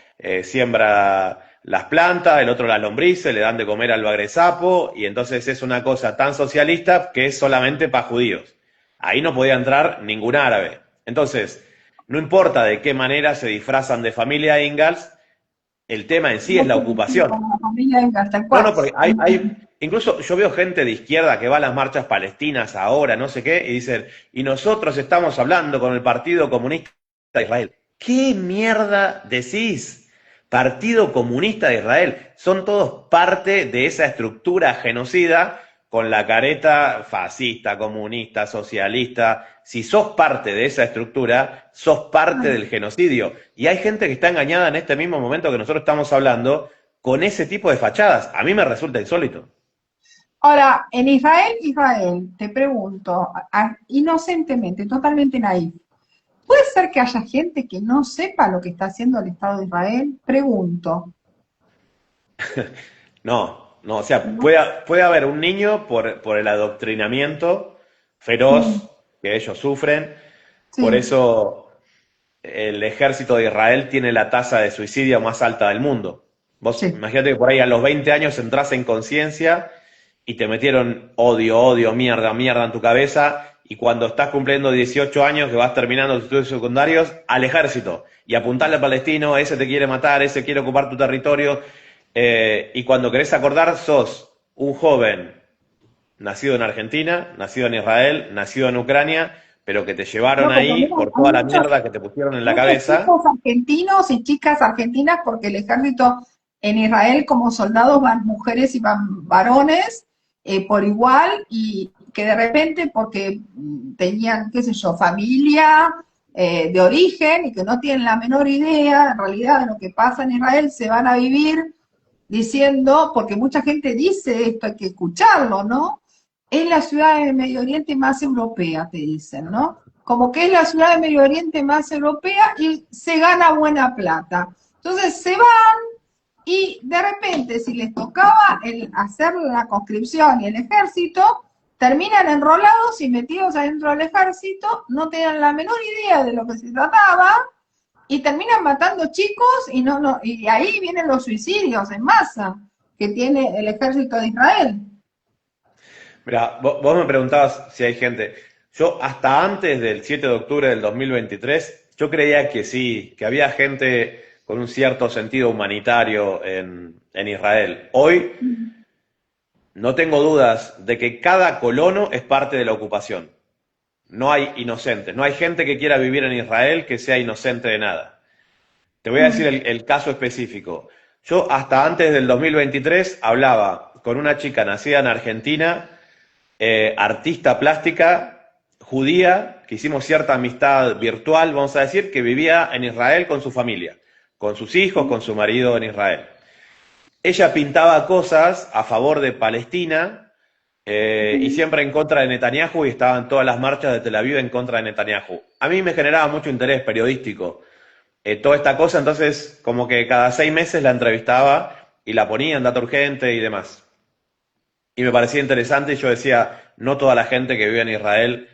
siembra las plantas, el otro las lombrices, le dan de comer al bagresapo, y entonces es una cosa tan socialista que es solamente para judíos. Ahí no podía entrar ningún árabe. Entonces, no importa de qué manera se disfrazan de familia Ingalls, el tema en sí es no la se consigue ocupación. con la familia Engas, tal No, cual. no, porque incluso yo veo gente de izquierda que va a las marchas palestinas ahora, no sé qué, y dicen, y nosotros estamos hablando con el Partido Comunista de Israel. ¿Qué mierda decís? Partido Comunista de Israel. Son todos parte de esa estructura genocida con la careta fascista, comunista, socialista. Si sos parte de esa estructura, sos parte del genocidio. Y hay gente que está engañada en este mismo momento que nosotros estamos hablando con ese tipo de fachadas. A mí me resulta insólito. Ahora, en Israel, Israel, te pregunto, inocentemente, totalmente naif, ¿puede ser que haya gente que no sepa lo que está haciendo el Estado de Israel? Pregunto. No, no, o sea, ¿No? puede haber un niño por el adoctrinamiento Mm, feroz que ellos sufren. Por sí, eso el ejército de Israel tiene la tasa de suicidio más alta del mundo. Vos sí. imagínate que por ahí a los 20 años entras en conciencia y te metieron odio, odio, mierda, mierda en tu cabeza, y cuando estás cumpliendo 18 años, que vas terminando tus estudios secundarios, al ejército y apuntarle al palestino, ese te quiere matar, ese quiere ocupar tu territorio, y cuando querés acordar, sos un joven nacido en Argentina, nacido en Israel, nacido en Ucrania, pero que te No, llevaron pero ahí por hay toda la muchos, mierda que te pusieron en la muchos cabeza. chicos argentinos y chicas argentinas, porque el ejército en Israel como soldados van mujeres y van varones por igual, y que de repente porque tenían, qué sé yo, familia de origen y que no tienen la menor idea en realidad de lo que pasa en Israel, se van a vivir diciendo, porque mucha gente dice esto, hay que escucharlo, ¿no? Es la ciudad de Medio Oriente más europea, te dicen, ¿no? Como que es la ciudad de Medio Oriente más europea y se gana buena plata. Entonces se van y de repente, si les tocaba hacer la conscripción y el ejército, terminan enrolados y metidos adentro del ejército, no tenían la menor idea de lo que se trataba y terminan matando chicos y y ahí vienen los suicidios en masa que tiene el ejército de Israel. Mira, vos me preguntabas si hay gente. Yo hasta antes del 7 de octubre del 2023, yo creía que sí, que había gente con un cierto sentido humanitario en Israel. Hoy no tengo dudas de que cada colono es parte de la ocupación. No hay inocentes, no hay gente que quiera vivir en Israel que sea inocente de nada. Te voy a decir el caso específico. Yo hasta antes del 2023 hablaba con una chica nacida en Argentina, artista plástica, judía, que hicimos cierta amistad virtual, vamos a decir, que vivía en Israel con su familia, con sus hijos, con su marido en Israel. Ella pintaba cosas a favor de Palestina y siempre en contra de Netanyahu, y estaban todas las marchas de Tel Aviv en contra de Netanyahu. A mí me generaba mucho interés periodístico toda esta cosa, entonces como que cada 6 meses la entrevistaba y la ponía en Data Urgente y demás. Y me parecía interesante, y yo decía, no toda la gente que vive en Israel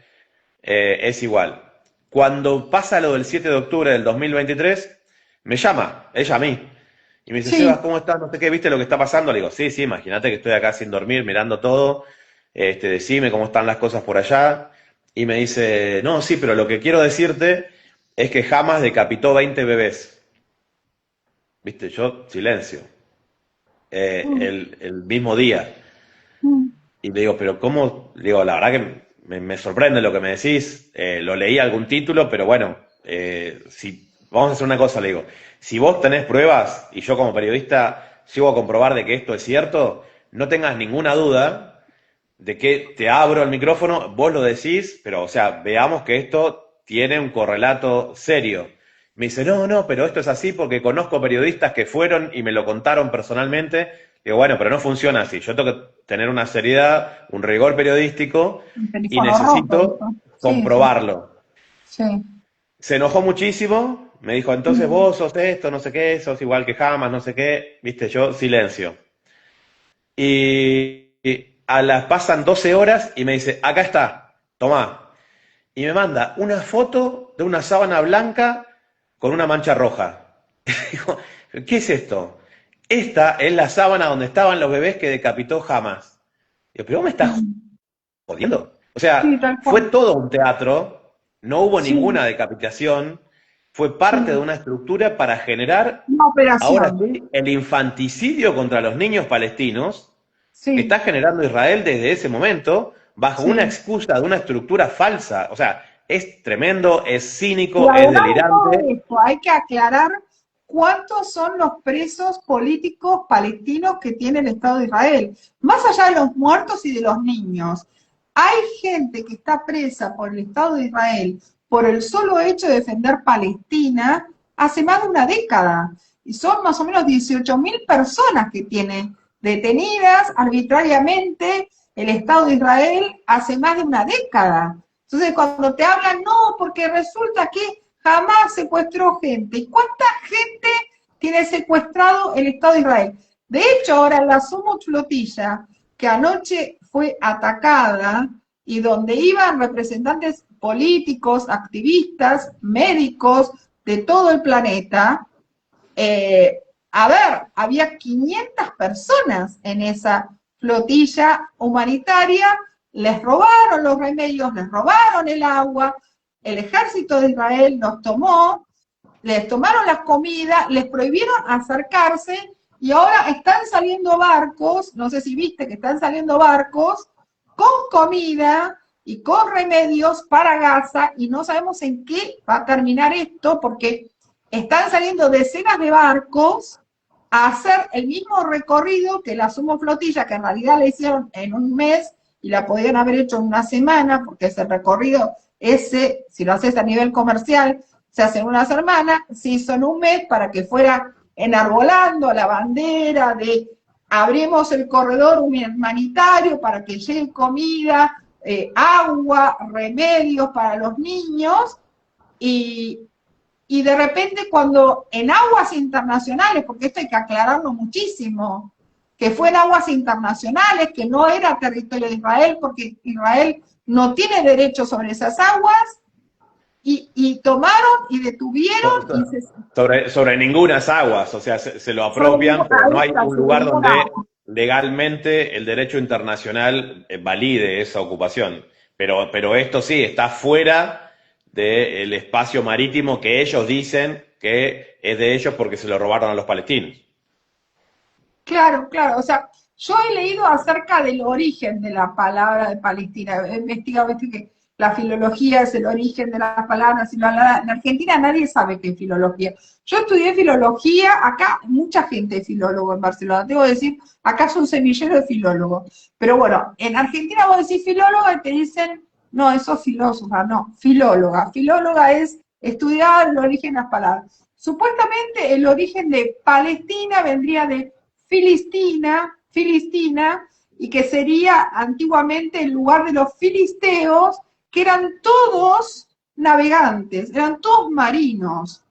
es igual. Cuando pasa lo del 7 de octubre del 2023, me llama, ella a mí, y me dice, Sebas, Sí, ¿cómo estás? No sé qué, ¿viste lo que está pasando? Le digo, sí, sí, imagínate que estoy acá sin dormir, mirando todo, decime cómo están las cosas por allá. Y me dice, no, sí, pero lo que quiero decirte es que Hamas decapitó 20 bebés. ¿Viste? Yo, silencio. El mismo día. Y le digo, pero ¿cómo? Le digo, la verdad que me sorprende lo que me decís. Lo leí algún título, pero bueno, si vamos a hacer una cosa, le digo, si vos tenés pruebas y yo como periodista llego a comprobar de que esto es cierto, no tengas ninguna duda de que te abro el micrófono, vos lo decís, pero o sea, veamos que esto tiene un correlato serio. Me dice, no, no, pero esto es así porque conozco periodistas que fueron y me lo contaron personalmente. Digo, bueno, pero no funciona así. Yo tengo que tener una seriedad, un rigor periodístico el y teléfono rojo, necesito dijo. Sí, sí, comprobarlo. sí. Se enojó muchísimo, me dijo, entonces Mm. vos sos esto, no sé qué, sos igual que Hamas, no sé qué. Viste, yo, silencio. Y a las pasan 12 horas y me dice, acá está, tomá. Y me manda una foto de una sábana blanca con una mancha roja. Digo, ¿qué es esto? Esta es la sábana donde estaban los bebés que decapitó Hamas. Digo, pero vos me estás Mm. jodiendo. O Sí, sea, tal fue cual. todo un teatro, no hubo Sí, ninguna decapitación, fue parte de sí. una estructura para generar, Una ahora operación. sí, el infanticidio contra los niños palestinos que está Sí, generando Israel desde ese momento, bajo una sí. excusa de una estructura falsa. O sea, es tremendo, es Y cínico, es además de todo delirante. esto, hay que aclarar cuántos son los presos políticos palestinos que tiene el Estado de Israel. Más allá de los muertos y de los niños, hay gente que está presa por el Estado de Israel por el solo hecho de defender Palestina hace más de una década. Y son más o menos 18.000 personas que tienen detenidas arbitrariamente el Estado de Israel hace más de una década. Entonces, cuando te hablan, no, porque resulta que jamás secuestró gente. ¿Y cuánta gente tiene secuestrado el Estado de Israel? De hecho, ahora la Sumut Flotilla, que anoche fue atacada y donde iban representantes políticos, activistas, médicos de todo el planeta, a ver, había 500 personas en esa flotilla humanitaria, les robaron los remedios, les robaron el agua, el ejército de Israel los tomó, les tomaron las comidas, les prohibieron acercarse y ahora están saliendo barcos, no sé si viste que están saliendo barcos con comida y con remedios para Gaza y no sabemos en qué va a terminar esto porque están saliendo decenas de barcos a hacer el mismo recorrido que la Sumo Flotilla, que en realidad la hicieron en un mes y la podían haber hecho en una semana, porque ese recorrido, ese, si lo haces a nivel comercial, se hace en una semana, se hizo en un mes para que fuera enarbolando la bandera de abrimos el corredor humanitario para que llegue comida, agua, remedios para los niños, y, y de repente cuando en aguas internacionales, porque esto hay que aclararlo muchísimo, que fue en aguas internacionales, que no era territorio de Israel, porque Israel no tiene derecho sobre esas aguas, y tomaron y detuvieron y se... Sobre ninguna aguas, o sea, se lo Sobre apropian, pero no ahí hay está, un sobre lugar ninguna donde agua. legalmente el derecho internacional valide esa ocupación. Pero esto sí, está fuera del espacio marítimo que ellos dicen que es de ellos porque se lo robaron a los palestinos. Claro, claro, o sea, Yo he leído acerca del origen de la palabra de Palestina, he investigado, viste que la filología es el origen de las palabras, y en Argentina nadie sabe qué es filología. Yo estudié filología, acá mucha gente es filólogo en Barcelona, tengo que decir, acá es un semillero de filólogos. Pero bueno, en Argentina vos decís filóloga y te dicen, no, eso es filósofa, no, filóloga. Filóloga es estudiar el origen de las palabras. Supuestamente el origen de Palestina vendría de Filistina, y que sería antiguamente el lugar de los filisteos, que eran todos navegantes, eran todos marinos.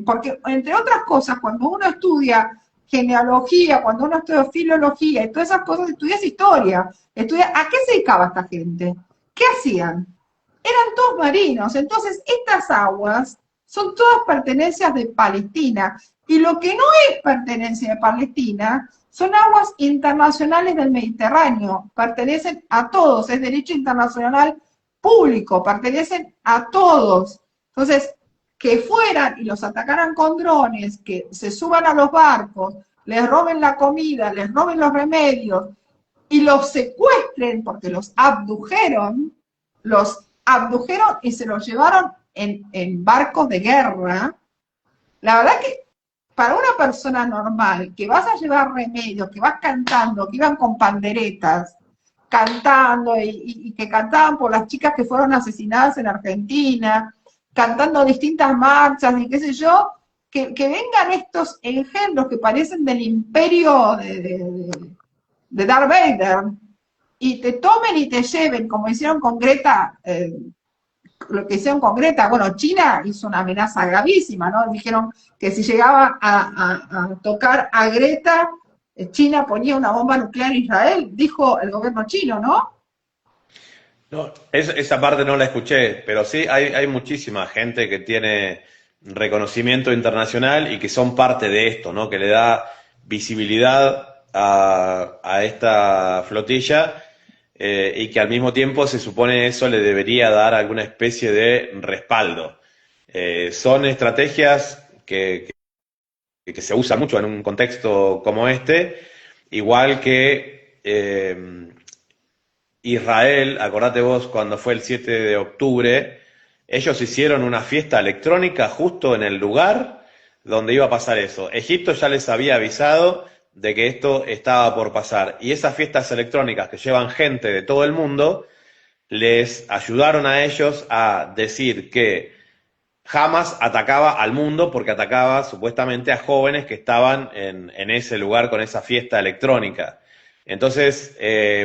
Porque, entre otras cosas, cuando uno estudia genealogía, cuando uno estudia filología y todas esas cosas, estudias historia, estudia a qué se dedicaba esta gente, qué hacían. Eran todos marinos, entonces estas aguas son todas pertenencias de Palestina, y lo que no es pertenencia de Palestina son aguas internacionales del Mediterráneo, pertenecen a todos, es derecho internacional público, pertenecen a todos. Entonces, que fueran y los atacaran con drones, que se suban a los barcos, les roben la comida, les roben los remedios y los secuestren porque los abdujeron y se los llevaron en barcos de guerra. La verdad que para una persona normal, que vas a llevar remedios, que vas cantando, que iban con panderetas, cantando y que cantaban por las chicas que fueron asesinadas en Argentina, cantando distintas marchas y qué sé yo, que vengan estos engendros que parecen del imperio de Darth Vader y te tomen y te lleven, como hicieron con Greta, lo que hicieron con Greta. Bueno, China hizo una amenaza gravísima, ¿no? Dijeron que si llegaba a tocar a Greta, China ponía una bomba nuclear en Israel, dijo el gobierno chino, ¿no? No, esa parte no la escuché, pero sí hay muchísima gente que tiene reconocimiento internacional y que son parte de esto, ¿no? Que le da visibilidad a esta flotilla, y que al mismo tiempo se supone eso le debería dar alguna especie de respaldo. Son estrategias que se usan mucho en un contexto como este, igual que Israel, acordate vos cuando fue el 7 de octubre, ellos hicieron una fiesta electrónica justo en el lugar donde iba a pasar eso. Egipto ya les había avisado de que esto estaba por pasar, y esas fiestas electrónicas que llevan gente de todo el mundo les ayudaron a ellos a decir que Hamas atacaba al mundo porque atacaba supuestamente a jóvenes que estaban en ese lugar con esa fiesta electrónica. Entonces,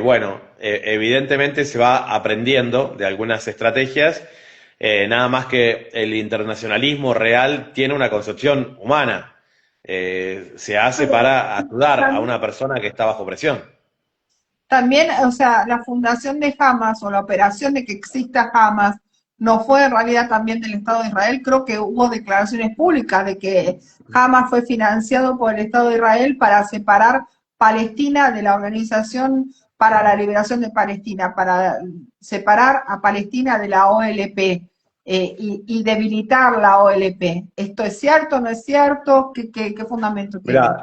bueno, evidentemente se va aprendiendo de algunas estrategias, nada más que el internacionalismo real tiene una concepción humana. Se hace para ayudar a una persona que está bajo presión. También, o sea, la fundación de Hamas o la operación de que exista Hamas no fue en realidad también del Estado de Israel. Creo que hubo declaraciones públicas de que Hamas fue financiado por el Estado de Israel para separar Palestina de la Organización para la Liberación de Palestina, para separar a Palestina de la OLP, y debilitar la OLP. ¿Esto es cierto, no es cierto? ¿Qué fundamento tiene? Mirá,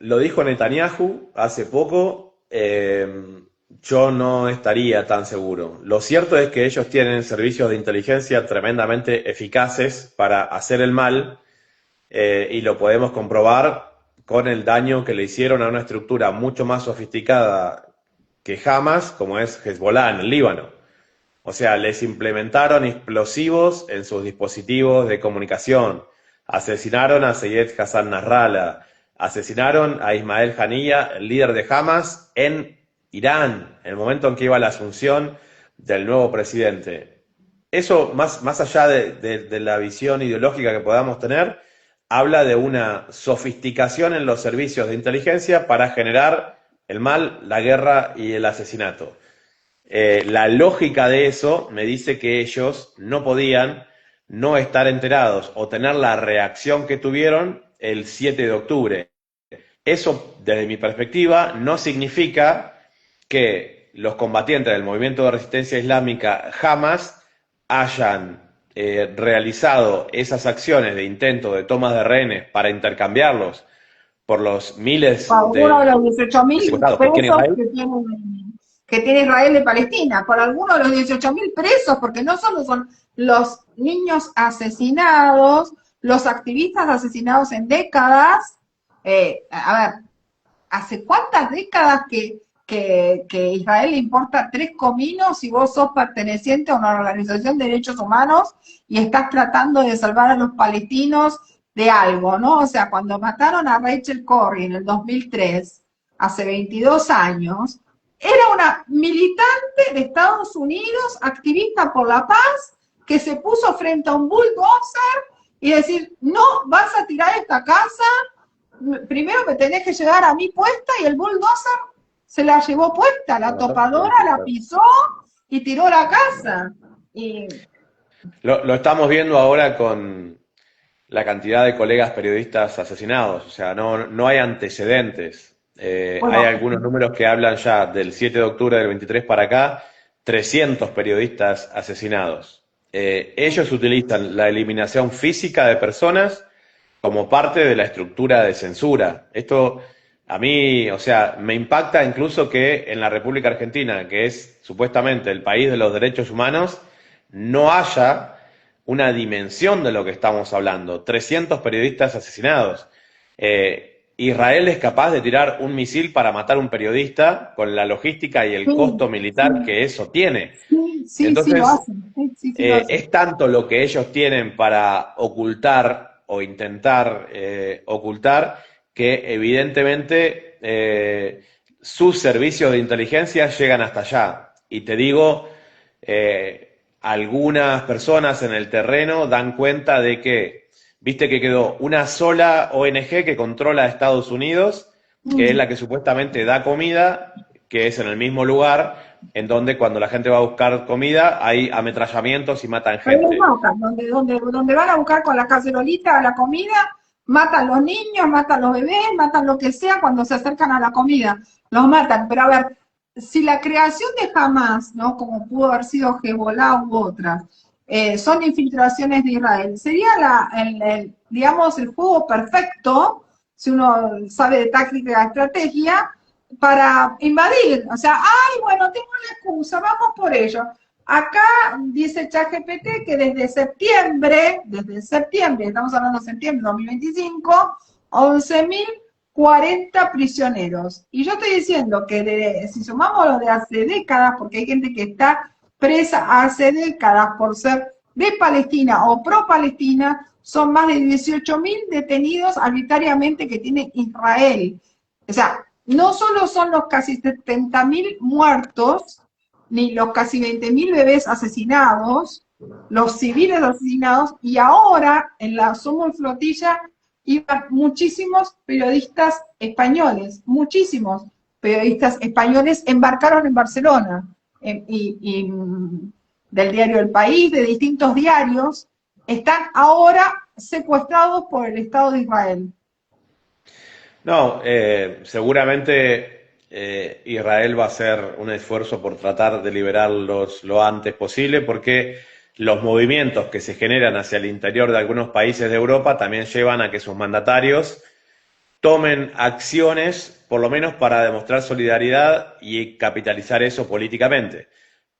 lo dijo Netanyahu hace poco, yo no estaría tan seguro. Lo cierto es que ellos tienen servicios de inteligencia tremendamente eficaces para hacer el mal, y lo podemos comprobar con el daño que le hicieron a una estructura mucho más sofisticada que Hamas, como es Hezbollah en el Líbano. O sea, les implementaron explosivos en sus dispositivos de comunicación, asesinaron a Seyed Hassan Nasrallah, asesinaron a Ismael Haniyeh, el líder de Hamas, en Irán, en el momento en que iba a la asunción del nuevo presidente. Eso, más allá de la visión ideológica que podamos tener, habla de una sofisticación en los servicios de inteligencia para generar el mal, la guerra y el asesinato. La lógica de eso me dice que ellos no podían no estar enterados o tener la reacción que tuvieron el 7 de octubre. Eso, desde mi perspectiva, no significa que los combatientes del movimiento de resistencia islámica Hamas hayan realizado esas acciones de intento de tomas de rehenes para intercambiarlos por los miles Por alguno de los de 18.000 secuestrados que tiene presos Israel. que tiene Israel de Palestina, por alguno de los 18.000 presos, porque no solo son los niños asesinados, los activistas asesinados en décadas. A ver, ¿hace cuántas décadas que Israel le importa tres cominos si vos sos perteneciente a una organización de derechos humanos y estás tratando de salvar a los palestinos de algo, ¿no? O sea, cuando mataron a Rachel Corrie en el 2003, hace 22 años, era una militante de Estados Unidos, activista por la paz, que se puso frente a un bulldozer y decir, no vas a tirar esta casa, primero me tenés que llegar a mí puesta, y el bulldozer se la llevó puesta, la topadora la pisó y tiró la casa. Y Lo estamos viendo ahora con la cantidad de colegas periodistas asesinados, o sea, no hay antecedentes. Hay bueno, algunos números que hablan ya del 7 de octubre del 23 para acá, 300 periodistas asesinados. Ellos utilizan la eliminación física de personas como parte de la estructura de censura. Esto a mí, o sea, me impacta incluso que en la República Argentina, que es supuestamente el país de los derechos humanos, no haya una dimensión de lo que estamos hablando. 300 periodistas asesinados. Israel es capaz de tirar un misil para matar a un periodista con la logística y el sí, costo militar que eso tiene. sí lo Entonces, hacen, sí lo hacen. es tanto lo que ellos tienen para ocultar o intentar ocultar que evidentemente sus servicios de inteligencia llegan hasta allá. Y te digo, algunas personas en el terreno dan cuenta de que, viste que quedó una sola ONG que controla a Estados Unidos, que es la que supuestamente da comida, que es en el mismo lugar en donde cuando la gente va a buscar comida hay ametrallamientos y matan Pero los gente. matan, donde van a buscar con la cacerolita la comida, matan los niños, matan los bebés, matan lo que sea cuando se acercan a la comida, los matan. Pero a ver, si la creación de Hamas, ¿no? Como pudo haber sido Hezbollah u otra, son infiltraciones de Israel, sería digamos, el juego perfecto, si uno sabe de táctica y estrategia, para invadir. O sea, ay, bueno, tengo la excusa, vamos por ello. Acá dice ChatGPT que desde septiembre, estamos hablando de septiembre de 2025, 11.040 prisioneros. Y yo estoy diciendo que si sumamos lo de hace décadas, porque hay gente que está presa hace décadas por ser de Palestina o pro-Palestina, son más de 18.000 detenidos arbitrariamente que tiene Israel. O sea, no solo son los casi 70.000 muertos, ni los casi 20.000 bebés asesinados, los civiles asesinados, y ahora en la Sumo Flotilla iban muchísimos periodistas españoles, muchísimos periodistas españoles embarcaron en Barcelona, del diario El País, de distintos diarios, están ahora secuestrados por el Estado de Israel. No, seguramente Israel va a hacer un esfuerzo por tratar de liberarlos lo antes posible, porque los movimientos que se generan hacia el interior de algunos países de Europa también llevan a que sus mandatarios tomen acciones, por lo menos para demostrar solidaridad y capitalizar eso políticamente.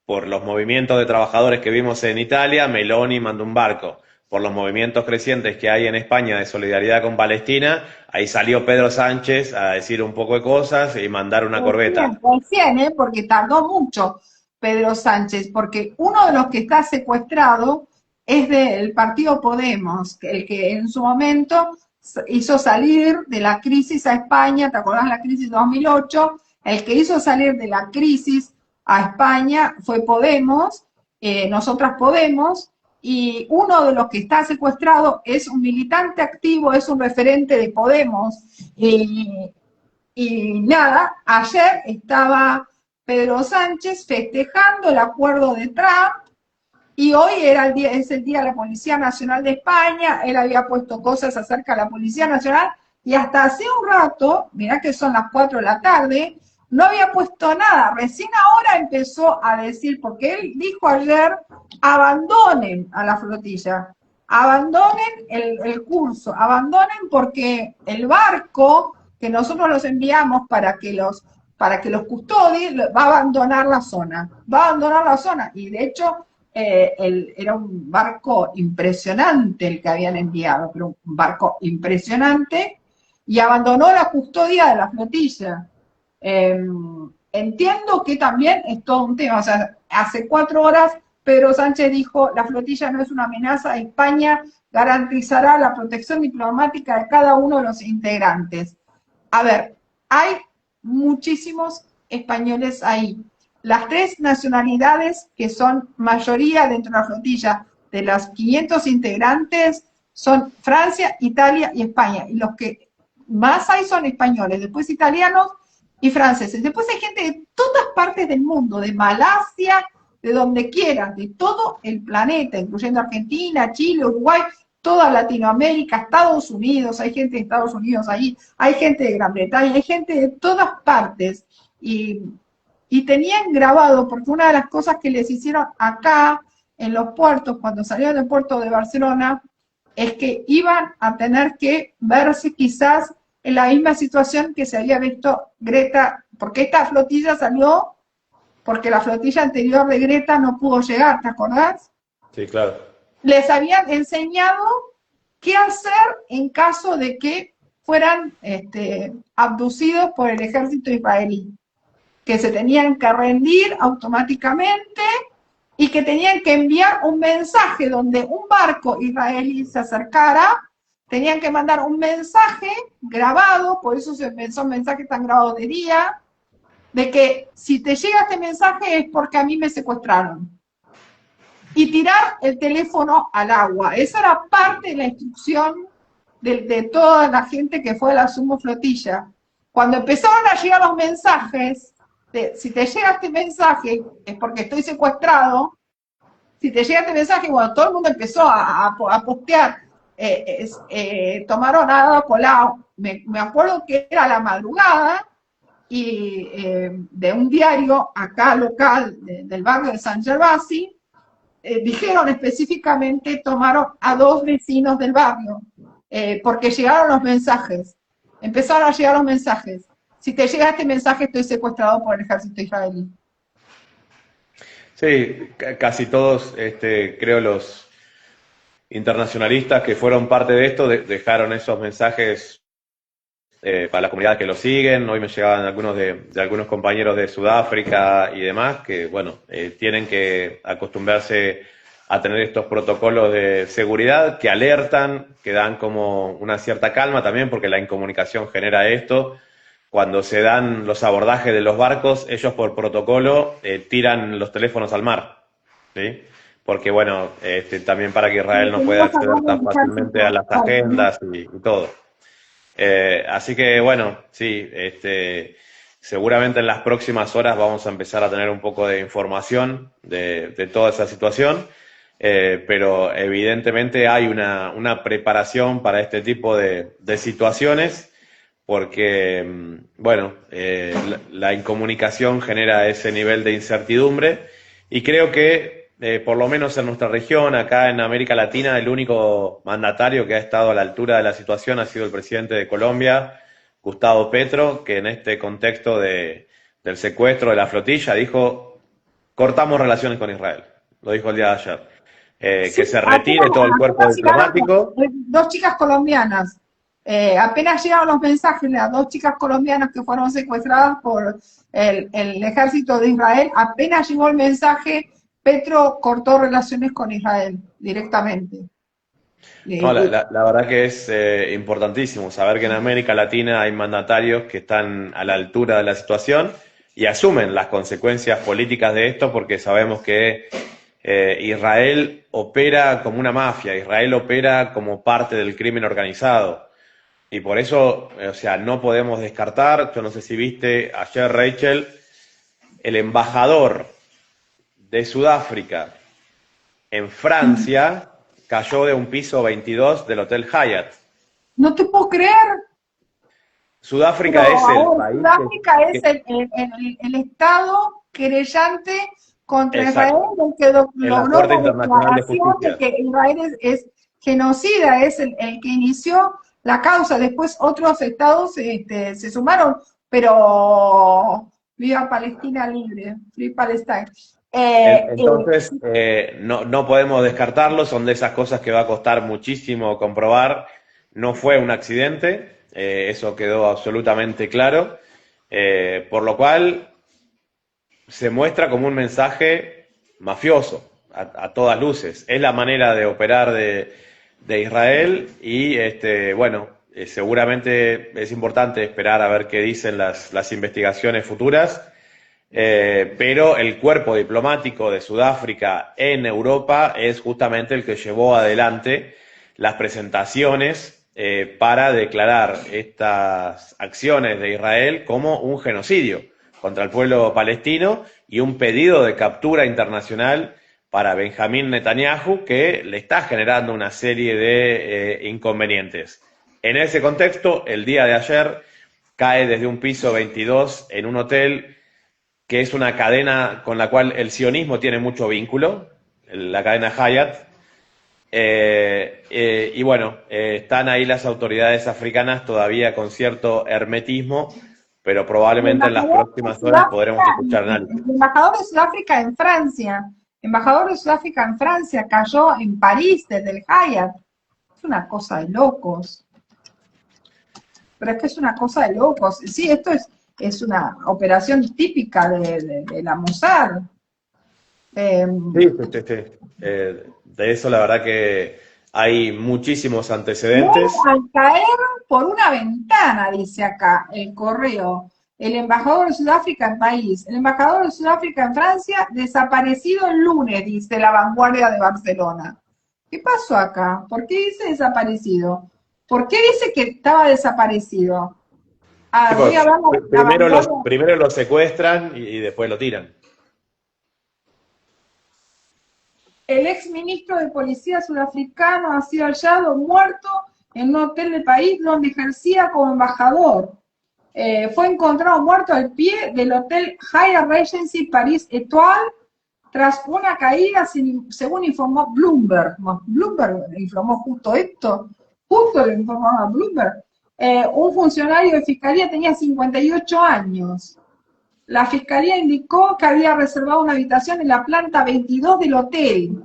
Por los movimientos de trabajadores que vimos en Italia, Meloni mandó un barco. Por los movimientos crecientes que hay en España de solidaridad con Palestina, ahí salió Pedro Sánchez a decir un poco de cosas y mandar una corbeta. Recién, porque tardó mucho Pedro Sánchez, porque uno de los que está secuestrado es del partido Podemos, el que en su momento hizo salir de la crisis a España, ¿te acordás la crisis de 2008? El que hizo salir de la crisis a España fue Podemos, nosotras Podemos, y uno de los que está secuestrado es un militante activo, es un referente de Podemos, y nada, ayer estaba Pedro Sánchez festejando el acuerdo de Trump, y hoy es el día de la Policía Nacional de España. Él había puesto cosas acerca de la Policía Nacional, y hasta hace un rato, mirá que son las 4 de la tarde, no había puesto nada. Recién ahora empezó a decir, porque él dijo ayer, abandonen a la flotilla, abandonen el curso, abandonen porque el barco que nosotros los enviamos para que los custodie, va a abandonar la zona. Va a abandonar la zona. Y de hecho, era un barco impresionante el que habían enviado, pero un barco impresionante, y abandonó la custodia de la flotilla. Entiendo que también es todo un tema, o sea, hace 4 horas Pedro Sánchez dijo, la flotilla no es una amenaza, España garantizará la protección diplomática de cada uno de los integrantes. A ver, hay muchísimos españoles ahí. Las 3 nacionalidades que son mayoría dentro de la flotilla de las 500 integrantes son Francia, Italia y España. Y los que más hay son españoles, después italianos y franceses. Después hay gente de todas partes del mundo, de Malasia, de donde quiera, de todo el planeta, incluyendo Argentina, Chile, Uruguay, toda Latinoamérica, Estados Unidos, hay gente de Estados Unidos ahí, hay gente de Gran Bretaña, hay gente de todas partes. Y tenían grabado, porque una de las cosas que les hicieron acá en los puertos, cuando salieron del puerto de Barcelona, es que iban a tener que verse quizás en la misma situación que se había visto Greta, porque esta flotilla salió porque la flotilla anterior de Greta no pudo llegar, ¿te acordás? Sí, claro. Les habían enseñado qué hacer en caso de que fueran abducidos por el ejército israelí, que se tenían que rendir automáticamente y que tenían que enviar un mensaje donde un barco israelí se acercara, tenían que mandar un mensaje grabado, por eso son mensajes tan grabados de día, de que si te llega este mensaje es porque a mí me secuestraron. Y tirar el teléfono al agua. Esa era parte de la instrucción de toda la gente que fue a la Sumo Flotilla. Cuando empezaron a llegar los mensajes, si te llega este mensaje es porque estoy secuestrado, si te llega este mensaje, bueno, todo el mundo empezó a postear, tomaron agua Colau, me acuerdo que era la madrugada, y de un diario acá local del barrio de San Gervasi, dijeron específicamente, tomaron a 2 vecinos del barrio, porque llegaron los mensajes, empezaron a llegar los mensajes. Si te llega este mensaje, estoy secuestrado por el ejército israelí. Sí, casi todos, creo, los internacionalistas que fueron parte de esto dejaron esos mensajes para las comunidades que lo siguen. Hoy me llegaban algunos de algunos compañeros de Sudáfrica y demás que, bueno, tienen que acostumbrarse a tener estos protocolos de seguridad que alertan, que dan como una cierta calma también, porque la incomunicación genera esto. Cuando se dan los abordajes de los barcos, ellos por protocolo tiran los teléfonos al mar, ¿sí? Porque, bueno, también para que Israel no pueda acceder tan fácilmente a las agendas y todo. Así que, bueno, sí, seguramente en las próximas horas vamos a empezar a tener un poco de información de toda esa situación, pero evidentemente hay una preparación para este tipo de situaciones, porque, bueno, la incomunicación genera ese nivel de incertidumbre, y creo que, por lo menos en nuestra región, acá en América Latina, el único mandatario que ha estado a la altura de la situación ha sido el presidente de Colombia, Gustavo Petro, que en este contexto del secuestro de la flotilla dijo: cortamos relaciones con Israel. Lo dijo el día de ayer. Sí, que se retire todo el cuerpo diplomático. 2 chicas colombianas. Apenas llegaron los mensajes de las 2 chicas colombianas que fueron secuestradas por el ejército de Israel, apenas llegó el mensaje, Petro cortó relaciones con Israel directamente. No, la verdad que es importantísimo saber que en América Latina hay mandatarios que están a la altura de la situación y asumen las consecuencias políticas de esto, porque sabemos que Israel opera como una mafia, Israel opera como parte del crimen organizado. Y por eso, o sea, no podemos descartar. Yo no sé si viste ayer, Rachel, el embajador de Sudáfrica en Francia cayó de un piso 22 del Hotel Hyatt. No te puedo creer. Sudáfrica es el país. Sudáfrica es el Estado querellante contra Israel, el que logró la declaración de que Israel es genocida, es el que inició la causa. Después otros estados se sumaron, pero viva Palestina libre, Free Palestine. Entonces, no podemos descartarlo, son de esas cosas que va a costar muchísimo comprobar. No fue un accidente, eso quedó absolutamente claro, por lo cual se muestra como un mensaje mafioso, a todas luces. Es la manera de operar de Israel y, bueno, seguramente es importante esperar a ver qué dicen las investigaciones futuras. Pero el cuerpo diplomático de Sudáfrica en Europa es justamente el que llevó adelante las presentaciones para declarar estas acciones de Israel como un genocidio contra el pueblo palestino y un pedido de captura internacional para Benjamín Netanyahu, que le está generando una serie de inconvenientes. En ese contexto, el día de ayer cae desde un piso 22 en un hotel que es una cadena con la cual el sionismo tiene mucho vínculo, la cadena Hyatt. Y bueno, están ahí las autoridades africanas todavía con cierto hermetismo, pero probablemente en las próximas horas podremos escuchar análisis. El embajador de Sudáfrica en Francia, embajador de Sudáfrica en Francia cayó en París desde el Hyatt. Es una cosa de locos. Pero es que es una cosa de locos. Sí, esto es una operación típica de la Mossad. Sí. De eso la verdad que hay muchísimos antecedentes. Al caer por una ventana, dice acá el correo, el embajador de Sudáfrica en París, el embajador de Sudáfrica en Francia, desaparecido el lunes, dice La Vanguardia de Barcelona. ¿Qué pasó acá? ¿Por qué dice desaparecido? ¿Por qué dice que estaba desaparecido? Primero lo secuestran y después lo tiran. El ex ministro de Policía sudafricano ha sido hallado muerto en un hotel del país donde ejercía como embajador. Fue encontrado muerto al pie del hotel Hyatt Regency Paris Étoile tras una caída, según informó Bloomberg. Bloomberg informó justo esto, justo lo informó a Bloomberg. Un funcionario de fiscalía tenía 58 años. La fiscalía indicó que había reservado una habitación en la planta 22 del hotel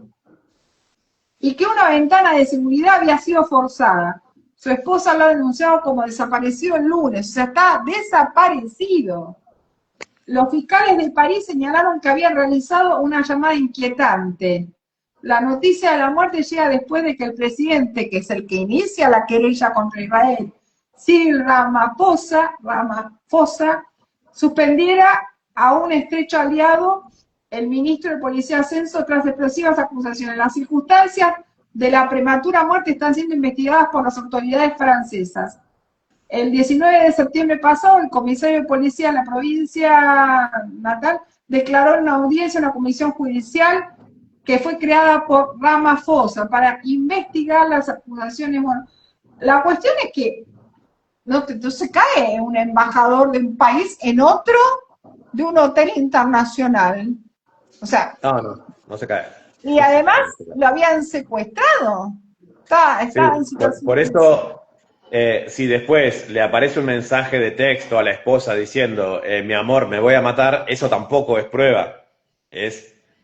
y que una ventana de seguridad había sido forzada. Su esposa lo ha denunciado como desaparecido el lunes, o sea, está desaparecido. Los fiscales de París señalaron que habían realizado una llamada inquietante. La noticia de la muerte llega después de que el presidente, que es el que inicia la querella contra Israel, Cyril Ramaphosa, suspendiera a un estrecho aliado, el ministro de Policía Ascenso, tras explosivas acusaciones. Las circunstancias de la prematura muerte están siendo investigadas por las autoridades francesas. El 19 de septiembre pasado, el comisario de policía de la provincia natal declaró en una audiencia una comisión judicial que fue creada por Ramaphosa para investigar las acusaciones. Bueno, la cuestión es que no se cae un embajador de un país en otro de un hotel internacional. O sea. No se cae. Y además lo habían secuestrado. Está en situación. Por eso, si después le aparece un mensaje de texto a la esposa diciendo, mi amor, me voy a matar, eso tampoco es prueba.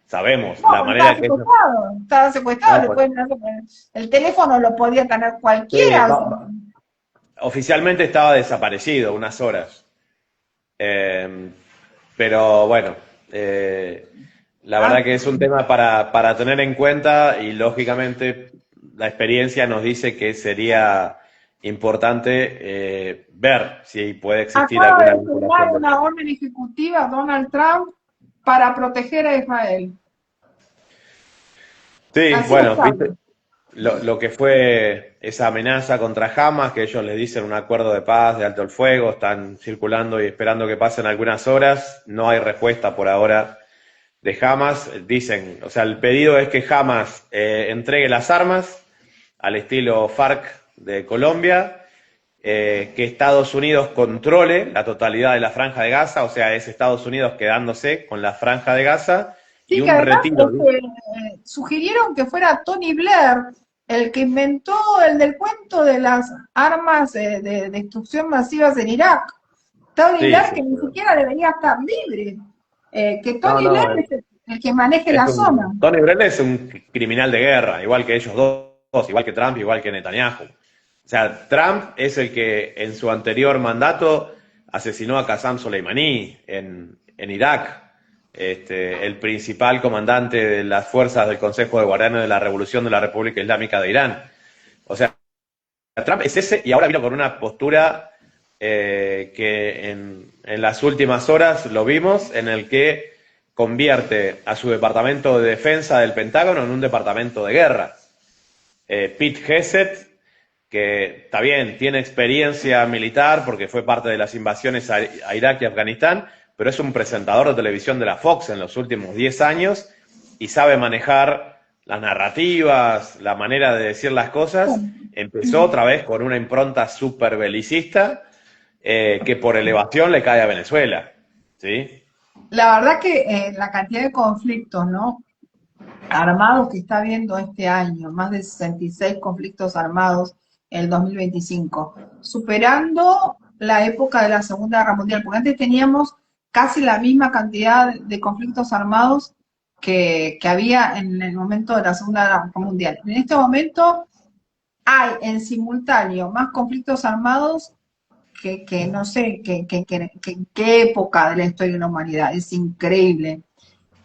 Sabemos la manera que estaba secuestrado. El teléfono lo podía tener cualquiera. Oficialmente estaba desaparecido unas horas. Pero bueno, la verdad que es un tema para tener en cuenta y lógicamente la experiencia nos dice que sería importante ver si puede existir alguna vinculación. Acaba de una orden ejecutiva Donald Trump para proteger a Israel. Sí, bueno, viste lo que fue esa amenaza contra Hamas, que ellos le dicen un acuerdo de paz, de alto el fuego, están circulando y esperando que pasen algunas horas, no hay respuesta por ahora de Hamas, dicen, o sea, el pedido es que Hamas entregue las armas al estilo FARC de Colombia, que Estados Unidos controle la totalidad de la Franja de Gaza, o sea, es Estados Unidos quedándose con la Franja de Gaza, sí, y un retiro. Sugirieron que fuera Tony Blair el que inventó el del cuento de las armas de destrucción masivas en Irak. Tony Sí, Blair, sí. que ni siquiera debería estar libre. Que No, Tony Blair no, es el que maneje la zona. Tony Blair es un criminal de guerra, igual que ellos dos, igual que Trump, igual que Netanyahu. O sea, Trump es el que en su anterior mandato asesinó a Qasem Soleimani en Irak, el principal comandante de las fuerzas del Consejo de Guardianes de la Revolución de la República Islámica de Irán. O sea, Trump es ese y ahora vino con una postura que en las últimas horas lo vimos, en el que convierte a su departamento de defensa del Pentágono en un departamento de guerra. Pete Hegseth, que está bien, tiene experiencia militar porque fue parte de las invasiones a Irak y Afganistán, pero es un presentador de televisión de la Fox en los últimos 10 años y sabe manejar las narrativas, la manera de decir las cosas. Empezó otra vez con una impronta súper belicista que por elevación le cae a Venezuela, ¿sí? La verdad que la cantidad de conflictos, ¿no? Armados que está habiendo este año, más de 66 conflictos armados en el 2025, superando la época de la Segunda Guerra Mundial, porque antes teníamos casi la misma cantidad de conflictos armados que había en el momento de la Segunda Guerra Mundial. En este momento hay en simultáneo más conflictos armados que no sé, qué época de la historia de la humanidad. Es increíble.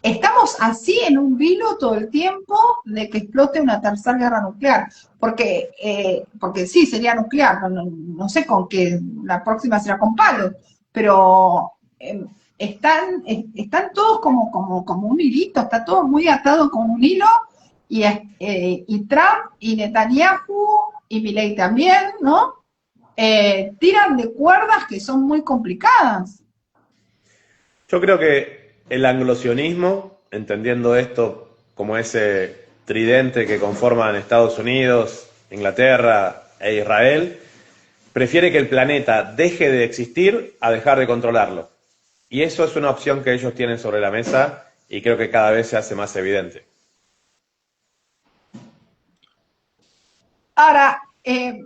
Estamos así en un vilo todo el tiempo de que explote una tercera guerra nuclear, porque sí, sería nuclear, no sé con qué, la próxima será con palos, pero están todos como un hilito, está todo muy atado como un hilo, y Trump y Netanyahu y Milei también, ¿no? Tiran de cuerdas que son muy complicadas. Yo creo que el anglosionismo, entendiendo esto como ese tridente que conforman Estados Unidos, Inglaterra e Israel, prefiere que el planeta deje de existir a dejar de controlarlo. Y eso es una opción que ellos tienen sobre la mesa y creo que cada vez se hace más evidente. Ahora,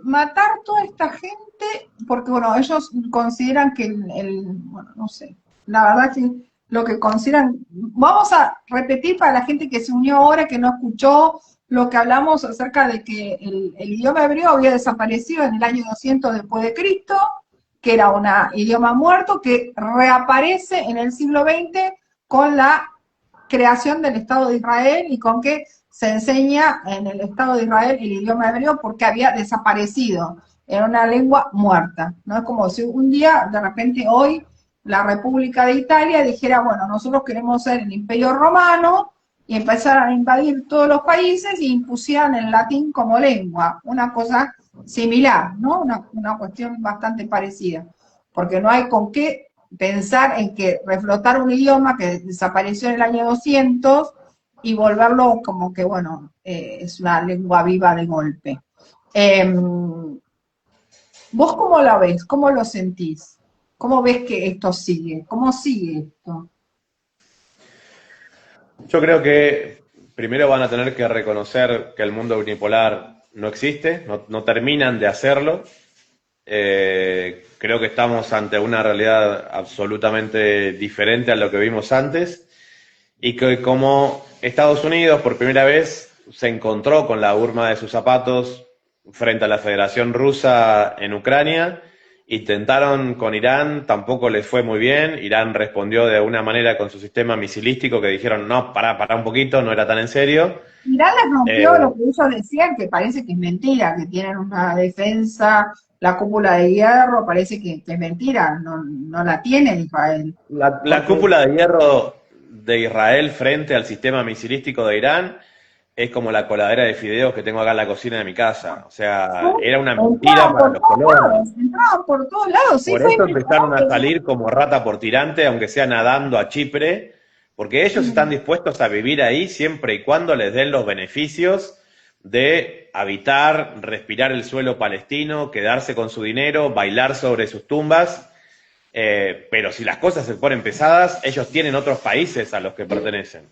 matar toda esta gente, porque bueno, ellos consideran que bueno, no sé, la verdad que lo que consideran, vamos a repetir para la gente que se unió ahora, que no escuchó lo que hablamos acerca de que el idioma hebreo había desaparecido en el año 200 después de Cristo, que era un idioma muerto, que reaparece en el siglo XX con la creación del Estado de Israel y con que se enseña en el Estado de Israel el idioma hebreo porque había desaparecido, era una lengua muerta, ¿no? Es como si un día, de repente hoy, la República de Italia dijera, bueno, nosotros queremos ser el Imperio Romano, y empezaran a invadir todos los países e impusieran el latín como lengua, una cosa similar, ¿no? Una cuestión bastante parecida, porque no hay con qué pensar en que reflotar un idioma que desapareció en el año 200 y volverlo como que, bueno, es una lengua viva de golpe. ¿Vos cómo la ves? ¿Cómo lo sentís? ¿Cómo ves que esto sigue? ¿Cómo sigue esto? Yo creo que primero van a tener que reconocer que el mundo unipolar no existe, no terminan de hacerlo. Creo que estamos ante una realidad absolutamente diferente a lo que vimos antes y que como Estados Unidos por primera vez se encontró con la urma de sus zapatos frente a la Federación Rusa en Ucrania, intentaron con Irán, tampoco les fue muy bien. Irán respondió de una manera con su sistema misilístico que dijeron, no, pará un poquito, no era tan en serio. Irán les rompió lo que ellos decían, que parece que es mentira, que tienen una defensa, la cúpula de hierro, parece que es mentira, no la tiene Israel. La cúpula de hierro de Israel frente al sistema misilístico de Irán es como la coladera de fideos que tengo acá en la cocina de mi casa. O sea, era una mentira para los colonos. Entraban por todos lados, sí, Por fue eso empezaron a impresionante. salir como rata por tirante, aunque sea nadando a Chipre, porque ellos están dispuestos a vivir ahí siempre y cuando les den los beneficios de habitar, respirar el suelo palestino, quedarse con su dinero, bailar sobre sus tumbas. Pero si las cosas se ponen pesadas, ellos tienen otros países a los que pertenecen.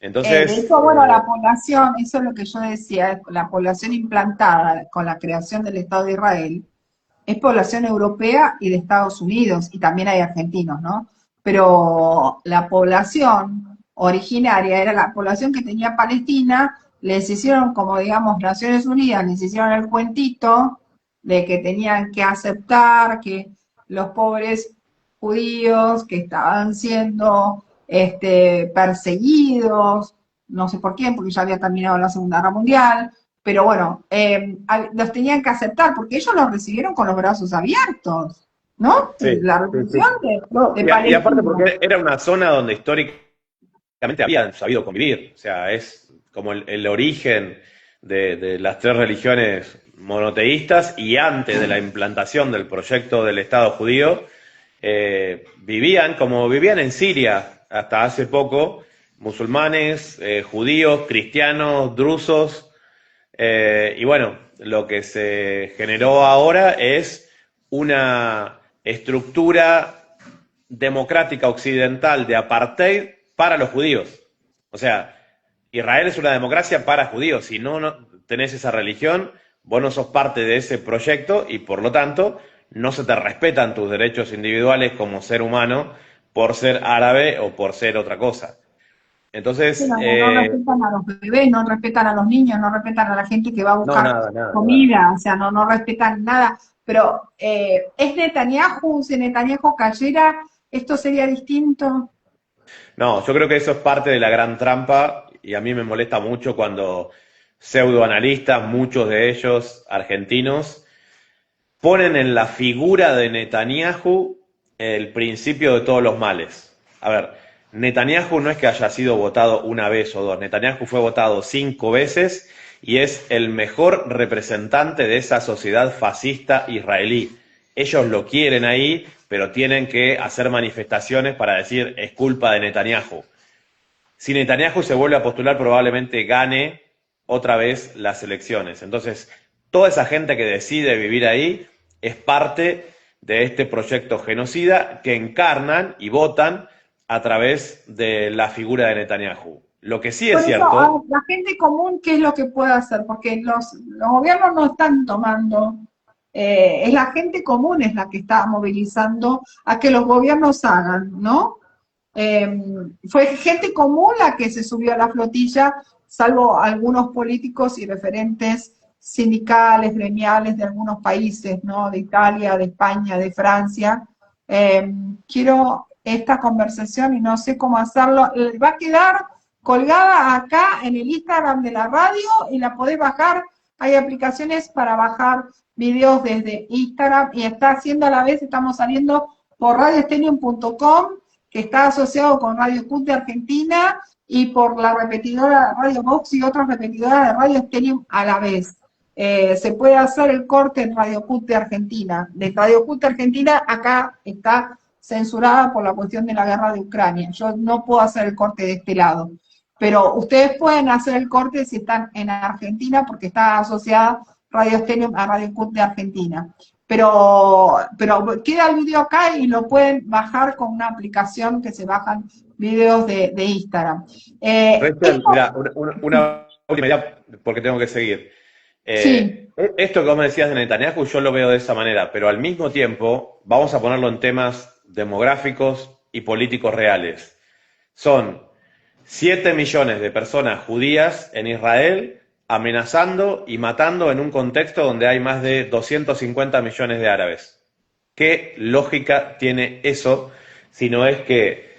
De Entonces, hecho, bueno, la población, eso es lo que yo decía, la población implantada con la creación del Estado de Israel, es población europea y de Estados Unidos, y también hay argentinos, ¿no? Pero la población originaria era la población que tenía Palestina, les hicieron, como digamos, Naciones Unidas, les hicieron el cuentito de que tenían que aceptar que los pobres judíos que estaban siendo perseguidos, no sé por quién, porque ya había terminado la Segunda Guerra Mundial, pero bueno, los tenían que aceptar porque ellos los recibieron con los brazos abiertos, ¿no? sí, La sí, sí. revolución de Y aparte Palestina. porque era una zona donde históricamente habían sabido convivir, o sea, es como el origen de las tres religiones monoteístas y antes de la implantación del proyecto del Estado judío, vivían como vivían en Siria hasta hace poco, musulmanes, judíos, cristianos, drusos, y bueno, lo que se generó ahora es una estructura democrática occidental de apartheid para los judíos. O sea, Israel es una democracia para judíos. Si no tenés esa religión, vos no sos parte de ese proyecto y por lo tanto no se te respetan tus derechos individuales como ser humano por ser árabe o por ser otra cosa. Sí, Entonces, no respetan a los bebés, no respetan a los niños, no respetan a la gente que va a no, buscar nada, nada, nada. comida, o sea, no respetan nada. Pero ¿es Netanyahu? Si Netanyahu cayera, ¿esto sería distinto? No, yo creo que eso es parte de la gran trampa y a mí me molesta mucho cuando pseudoanalistas, muchos de ellos argentinos, ponen en la figura de Netanyahu el principio de todos los males. A ver, Netanyahu no es que haya sido votado una vez o dos, Netanyahu fue votado 5 veces y es el mejor representante de esa sociedad fascista israelí. Ellos lo quieren ahí, pero tienen que hacer manifestaciones para decir es culpa de Netanyahu. Si Netanyahu se vuelve a postular, probablemente gane otra vez las elecciones. Entonces, toda esa gente que decide vivir ahí es parte de este proyecto genocida que encarnan y votan a través de la figura de Netanyahu. Lo que sí es Por eso, cierto, la gente común, ¿qué es lo que puede hacer? Porque los gobiernos no están tomando, es la gente común es la que está movilizando a que los gobiernos hagan, ¿no? Eh, Fue gente común la que se subió a la flotilla, salvo algunos políticos y referentes sindicales, gremiales de algunos países, ¿no? De Italia, de España, de Francia. Quiero esta conversación y no sé cómo hacerlo. Va a quedar colgada acá en el Instagram de la radio y la podés bajar. Hay aplicaciones para bajar videos desde Instagram y está haciendo a la vez, estamos saliendo por radioestenium.com, que está asociado con Radio CUT de Argentina y por la repetidora Radio Box y otras repetidoras de Radio Estenium a la vez. Se puede hacer el corte en Radio CUT de Argentina. De Radio CUT de Argentina acá está censurada por la cuestión de la guerra de Ucrania. Yo no puedo hacer el corte de este lado. Pero ustedes pueden hacer el corte si están en Argentina porque está asociada Radio Estenium a Radio CUT de Argentina. Pero queda el video acá y lo pueden bajar con una aplicación que se bajan videos de Instagram. Rachel, mira, una última idea porque tengo que seguir. Sí, Esto que vos me decías de Netanyahu, yo lo veo de esa manera, pero al mismo tiempo vamos a ponerlo en temas demográficos y políticos reales. Son 7 millones de personas judías en Israel amenazando y matando en un contexto donde hay más de 250 millones de árabes. ¿Qué lógica tiene eso si no es que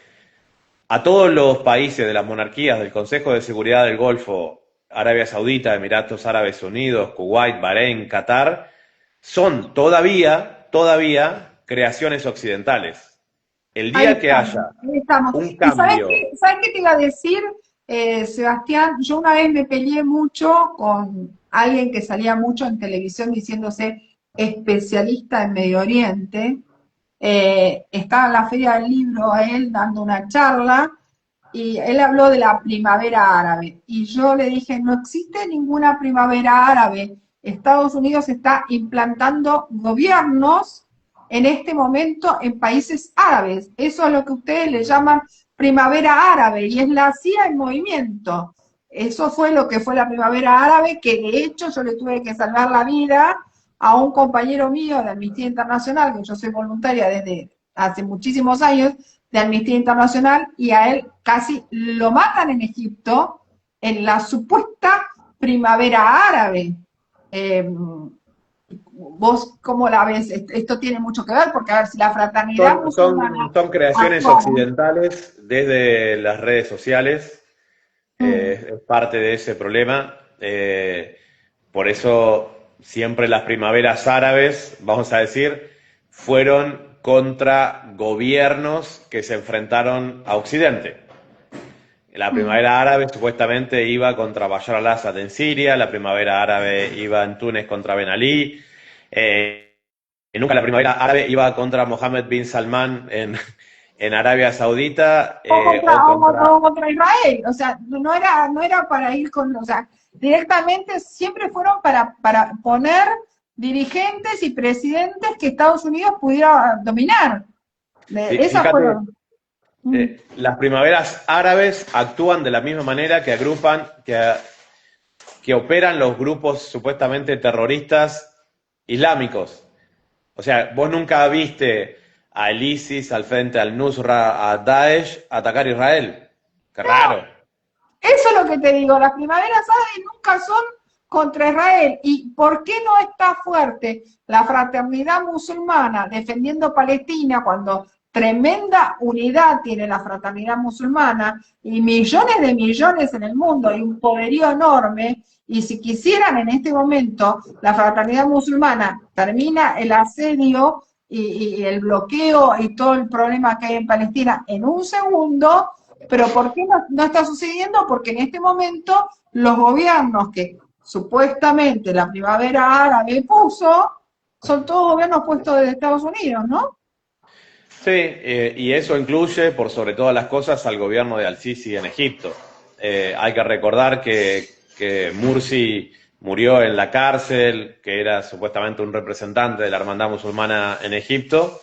a todos los países de las monarquías del Consejo de Seguridad del Golfo, Arabia Saudita, Emiratos Árabes Unidos, Kuwait, Bahrein, Qatar, son todavía creaciones occidentales? El ahí día que estamos, haya ahí estamos. un ¿Y sabes cambio, qué te iba a decir, Sebastián? Yo una vez me peleé mucho con alguien que salía mucho en televisión diciéndose especialista en Medio Oriente. Estaba en la Feria del Libro él dando una charla y él habló de la primavera árabe. Y yo le dije, no existe ninguna primavera árabe. Estados Unidos está implantando gobiernos en este momento en países árabes. Eso es lo que ustedes le llaman primavera árabe, y es la CIA en movimiento. Eso fue lo que fue la primavera árabe, que de hecho yo le tuve que salvar la vida a un compañero mío de Amnistía Internacional, que yo soy voluntaria desde hace muchísimos años de Amnistía Internacional, y a él casi lo matan en Egipto en la supuesta primavera árabe. ¿Vos cómo la ves? Esto tiene mucho que ver, porque a ver si la fraternidad musulmana Son creaciones actuaba. occidentales desde las redes sociales, es parte de ese problema. Por eso siempre las primaveras árabes, vamos a decir, fueron contra gobiernos que se enfrentaron a Occidente. La primavera árabe supuestamente iba contra Bashar al-Assad en Siria, la primavera árabe iba en Túnez contra Ben Ali, nunca la primavera árabe iba contra Mohammed bin Salman en Arabia Saudita, O contra Israel, o sea, no era para ir con, o sea, directamente siempre fueron para poner dirigentes y presidentes que Estados Unidos pudiera dominar. Esas Fíjate, fueron. las primaveras árabes actúan de la misma manera que agrupan, que operan los grupos supuestamente terroristas islámicos. O sea, vos nunca viste al ISIS, al Frente al-Nusra, a Daesh atacar Israel. Qué raro. Eso es lo que te digo, las primaveras árabes nunca son contra Israel. ¿Y por qué no está fuerte la fraternidad musulmana defendiendo Palestina cuando tremenda unidad tiene la fraternidad musulmana y millones de millones en el mundo y un poderío enorme? Y si quisieran en este momento la fraternidad musulmana termina el asedio y el bloqueo y todo el problema que hay en Palestina en un segundo. Pero ¿por qué no está sucediendo? Porque en este momento los gobiernos que supuestamente la primavera árabe puso, son todos gobiernos puestos desde Estados Unidos, ¿no? Sí, y eso incluye, por sobre todas las cosas, al gobierno de Al-Sisi en Egipto. Hay que recordar que Mursi murió en la cárcel, que era supuestamente un representante de la hermandad musulmana en Egipto,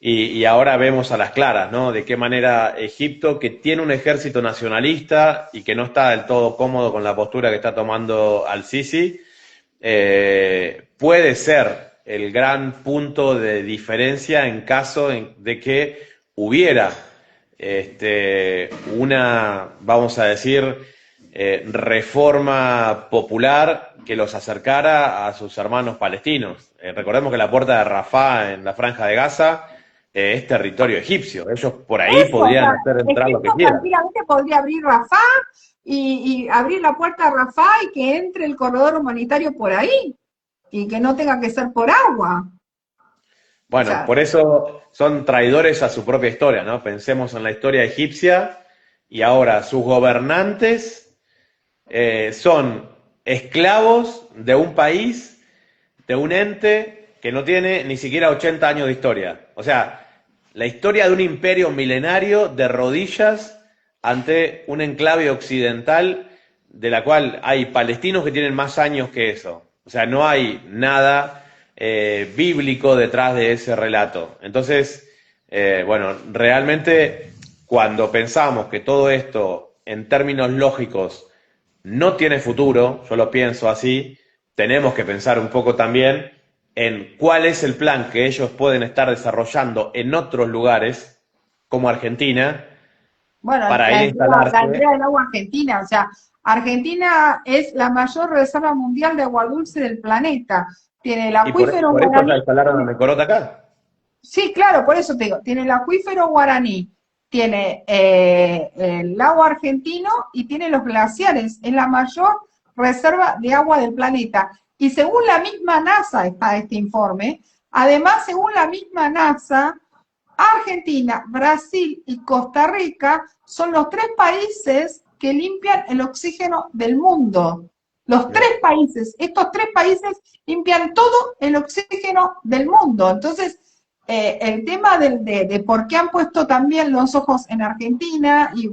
y ahora vemos a las claras, ¿no? De qué manera Egipto, que tiene un ejército nacionalista y que no está del todo cómodo con la postura que está tomando Al-Sisi, puede ser el gran punto de diferencia en caso de que hubiera una, vamos a decir, reforma popular que los acercara a sus hermanos palestinos. Recordemos que la puerta de Rafah en la Franja de Gaza es territorio egipcio. Ellos por ahí podrían hacer entrar lo que Egipto quieran. tranquilamente podría abrir Rafah y abrir la puerta de Rafah y que entre el corredor humanitario por ahí y que no tenga que ser por agua. Bueno, O sea, por eso son traidores a su propia historia, ¿no? Pensemos en la historia egipcia y ahora sus gobernantes son esclavos de un país, de un ente que no tiene ni siquiera 80 años de historia. O sea, la historia de un imperio milenario de rodillas ante un enclave occidental de la cual hay palestinos que tienen más años que eso. O sea, no hay nada bíblico detrás de ese relato. Entonces, bueno, realmente cuando pensamos que todo esto en términos lógicos no tiene futuro, yo lo pienso así, tenemos que pensar un poco también en cuál es el plan que ellos pueden estar desarrollando en otros lugares, como Argentina, bueno, para ir a la instalarse. entrega del agua argentina, o sea, Argentina es la mayor reserva mundial de agua dulce del planeta. Tiene el Y por acuífero eso guaraní. la instalaron a Mecorota acá. Sí, claro, por eso te digo, tiene el acuífero guaraní, tiene el agua argentino y tiene los glaciares. Es la mayor reserva de agua del planeta. Y según la misma NASA está este informe, además, según la misma NASA, Argentina, Brasil y Costa Rica son los 3 países que limpian el oxígeno del mundo. Los 3 países, estos 3 países limpian todo el oxígeno del mundo. Entonces, el tema de por qué han puesto también los ojos en Argentina, y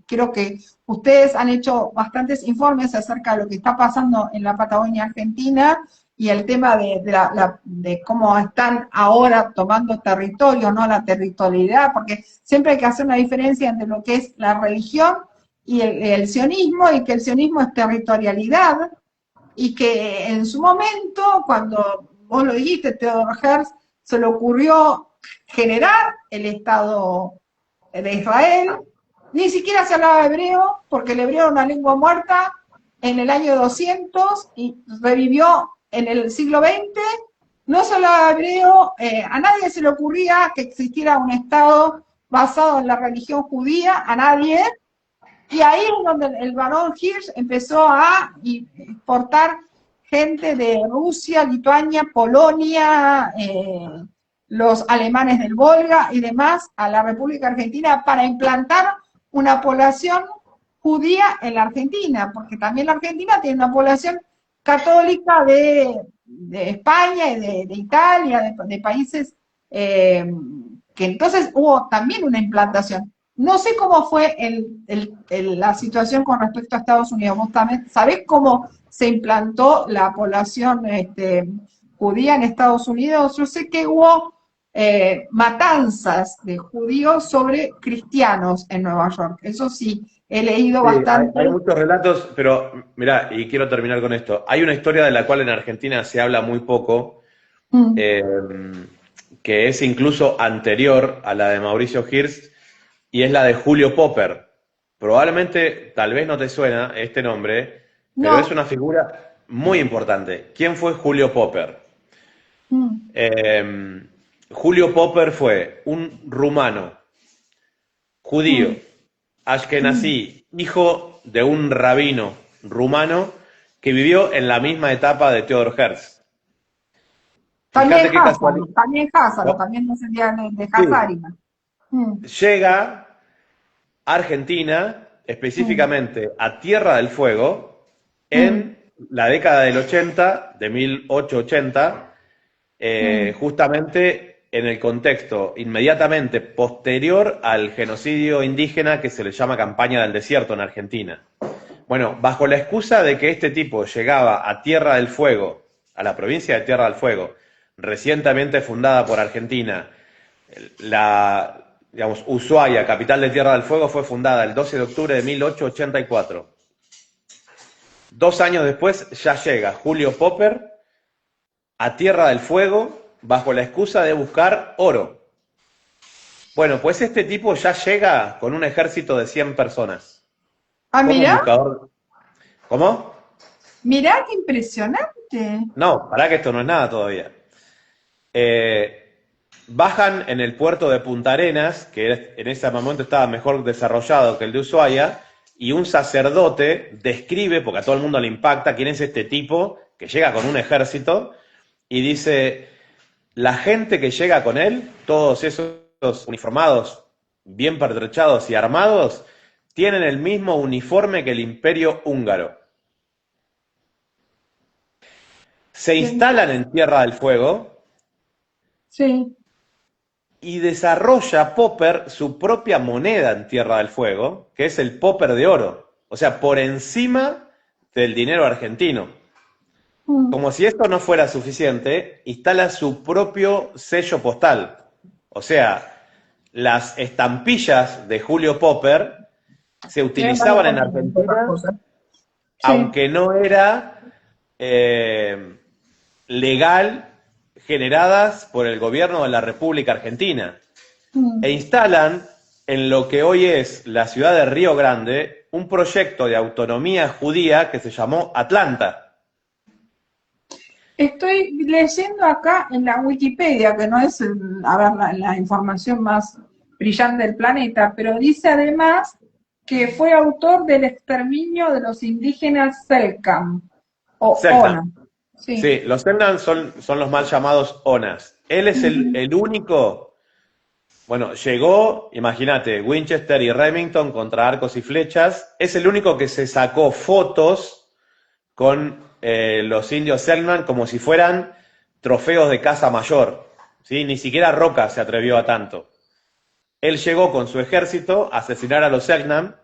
creo que ustedes han hecho bastantes informes acerca de lo que está pasando en la Patagonia Argentina, y el tema de cómo están ahora tomando territorio, ¿no? La territorialidad, porque siempre hay que hacer una diferencia entre lo que es la religión y el sionismo, y que el sionismo es territorialidad, y que en su momento, cuando vos lo dijiste, Theodor Herzl, se le ocurrió generar el Estado de Israel, ni siquiera se hablaba hebreo, porque el hebreo era una lengua muerta en el año 200 y revivió en el siglo XX, no se hablaba hebreo, a nadie se le ocurría que existiera un Estado basado en la religión judía, a nadie, y ahí es donde el barón Hirsch empezó a importar gente de Rusia, Lituania, Polonia, los alemanes del Volga y demás a la República Argentina para implantar una población judía en la Argentina, porque también la Argentina tiene una población católica de España y de Italia, de países que entonces hubo también una implantación. No sé cómo fue la situación con respecto a Estados Unidos. ¿Vos también sabés cómo se implantó la población judía en Estados Unidos? Yo sé que hubo matanzas de judíos sobre cristianos en Nueva York. Eso sí, he leído Sí, bastante. hay muchos relatos, pero mirá, y quiero terminar con esto. Hay una historia de la cual en Argentina se habla muy poco, eh, que es incluso anterior a la de Mauricio Hirsch, y es la de Julio Popper. Probablemente, tal vez no te suena este nombre, pero es No. una figura muy importante. ¿Quién fue Julio Popper? Julio Popper fue un rumano, judío, ashkenazí, hijo de un rabino rumano que vivió en la misma etapa de Theodor Herzl. También Fíjate qué Hazaro, casualidad. también Hazaro, ¿No? también descendía de Sí. Hazarima. Mm, Llega a Argentina, mm, específicamente a Tierra del Fuego, mm, en la década del 80, de 1880, mm. justamente en el contexto inmediatamente posterior al genocidio indígena que se le llama Campaña del Desierto en Argentina. Bueno, bajo la excusa de que este tipo llegaba a Tierra del Fuego, a la provincia de Tierra del Fuego, recientemente fundada por Argentina, digamos, Ushuaia, capital de Tierra del Fuego, fue fundada el 12 de octubre de 1884. 2 años después ya llega Julio Popper a Tierra del Fuego bajo la excusa de buscar oro. Bueno, pues este tipo ya llega con un ejército de 100 personas, Ah, como un mirá, buscador. ¿Cómo? mirá qué impresionante. No, pará que esto no es nada todavía. Bajan en el puerto de Punta Arenas, que en ese momento estaba mejor desarrollado que el de Ushuaia, y un sacerdote describe, porque a todo el mundo le impacta, quién es este tipo que llega con un ejército, y dice, la gente que llega con él, todos esos uniformados, bien pertrechados y armados, tienen el mismo uniforme que el Imperio Húngaro. Se instalan en Tierra del Fuego Sí. y desarrolla Popper su propia moneda en Tierra del Fuego, que es el Popper de oro, o sea, por encima del dinero argentino. Mm. Como si esto no fuera suficiente, instala su propio sello postal. O sea, las estampillas de Julio Popper se Tienen varios utilizaban en continentes, otras Argentina, cosas. Sí. aunque no era legal, generadas por el gobierno de la República Argentina. E Mm. instalan en lo que hoy es la ciudad de Río Grande un proyecto de autonomía judía que se llamó Atlanta. Estoy leyendo acá en la Wikipedia, que no es, a ver, la información más brillante del planeta, pero dice además que fue autor del exterminio de los indígenas Selknam, o Selknam. ONA. Sí. Sí, los Selknam son los mal llamados ONAS. Él es Ujú. el único, bueno, llegó, imagínate, Winchester y Remington contra arcos y flechas, es el único que se sacó fotos con los indios Selknam como si fueran trofeos de caza mayor, ¿sí? Ni siquiera Roca se atrevió a tanto. Él llegó con su ejército a asesinar a los Selknam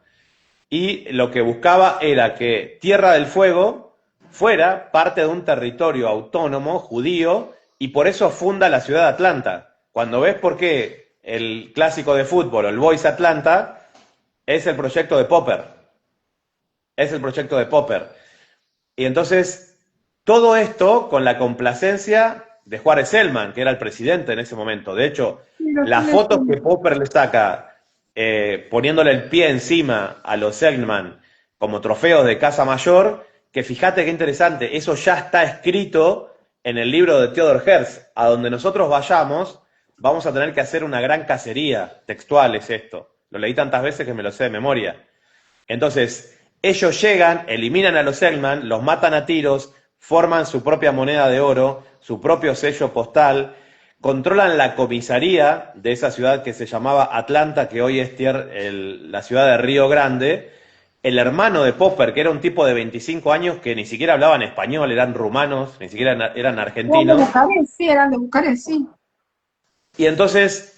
y lo que buscaba era que Tierra del Fuego fuera parte de un territorio autónomo judío y por eso funda la ciudad de Atlanta. Cuando ves por qué el clásico de fútbol o el Boys Atlanta es el proyecto de Popper. Es el proyecto de Popper. Y entonces, todo esto con la complacencia de Juárez Selman, que era el presidente en ese momento. De hecho, las fotos que Popper le saca poniéndole el pie encima a los Selman como trofeos de Casa Mayor, que fíjate qué interesante, eso ya está escrito en el libro de Theodor Herzl. A donde nosotros vayamos, vamos a tener que hacer una gran cacería. Textual es esto. Lo leí tantas veces que me lo sé de memoria. Entonces, ellos llegan, eliminan a los Selman, los matan a tiros, forman su propia moneda de oro, su propio sello postal, controlan la comisaría de esa ciudad que se llamaba Atlanta, que hoy es la ciudad de Río Grande. El hermano de Popper, que era un tipo de 25 años que ni siquiera hablaban español, eran rumanos, ni siquiera eran argentinos. Eran de Bucarest, sí, eran de Bucarest, sí. Y entonces,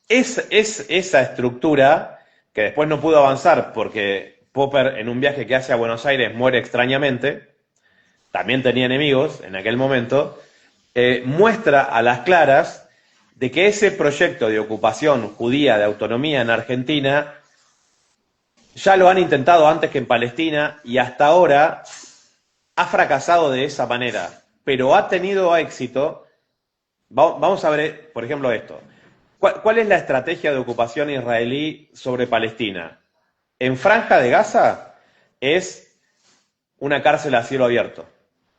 esa estructura, que después no pudo avanzar porque Popper en un viaje que hace a Buenos Aires muere extrañamente, también tenía enemigos en aquel momento, muestra a las claras de que ese proyecto de ocupación judía de autonomía en Argentina ya lo han intentado antes que en Palestina y hasta ahora ha fracasado de esa manera, pero ha tenido éxito. Vamos a ver, por ejemplo, esto. ¿Cuál es la estrategia de ocupación israelí sobre Palestina? En Franja de Gaza es una cárcel a cielo abierto.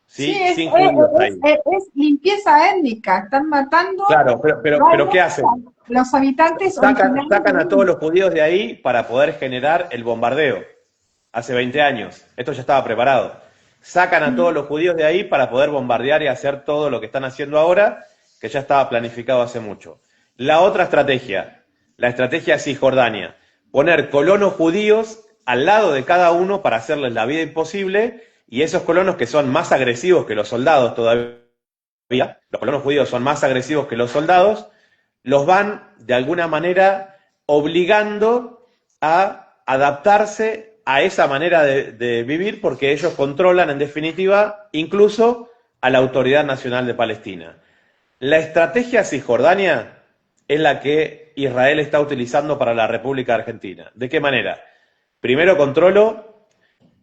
¿Sí? Sí, Sin judíos ahí. es limpieza étnica, están matando Claro, pero ¿qué hacen? los habitantes Sacan a todos los judíos de ahí para poder generar el bombardeo. Hace 20 años. Esto ya estaba preparado. Sacan a todos los judíos de ahí para poder bombardear y hacer todo lo que están haciendo ahora, que ya estaba planificado hace mucho. La otra estrategia, la estrategia Cisjordania. Poner colonos judíos al lado de cada uno para hacerles la vida imposible, y esos colonos que son más agresivos que los soldados todavía, los colonos judíos son más agresivos que los soldados, los van de alguna manera obligando a adaptarse a esa manera de vivir, porque ellos controlan en definitiva incluso a la Autoridad Nacional de Palestina. La estrategia Cisjordania es la que Israel está utilizando para la República Argentina. ¿De qué manera? Primero controlo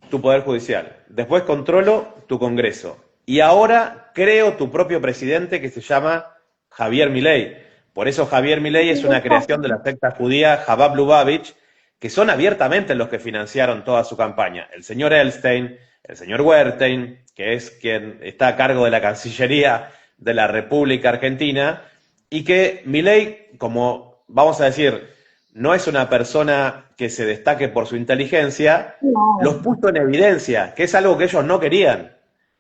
tu poder judicial, después controlo tu Congreso y ahora creo tu propio presidente que se llama Javier Milei. Por eso Javier Milei es una creación de la secta judía Chabad Lubavitch, que son abiertamente los que financiaron toda su campaña. El señor Elstein, el señor Wertheim, que es quien está a cargo de la Cancillería de la República Argentina, y que Milei, como vamos a decir, no es una persona que se destaque por su inteligencia, No. los puso en evidencia, que es algo que ellos no querían.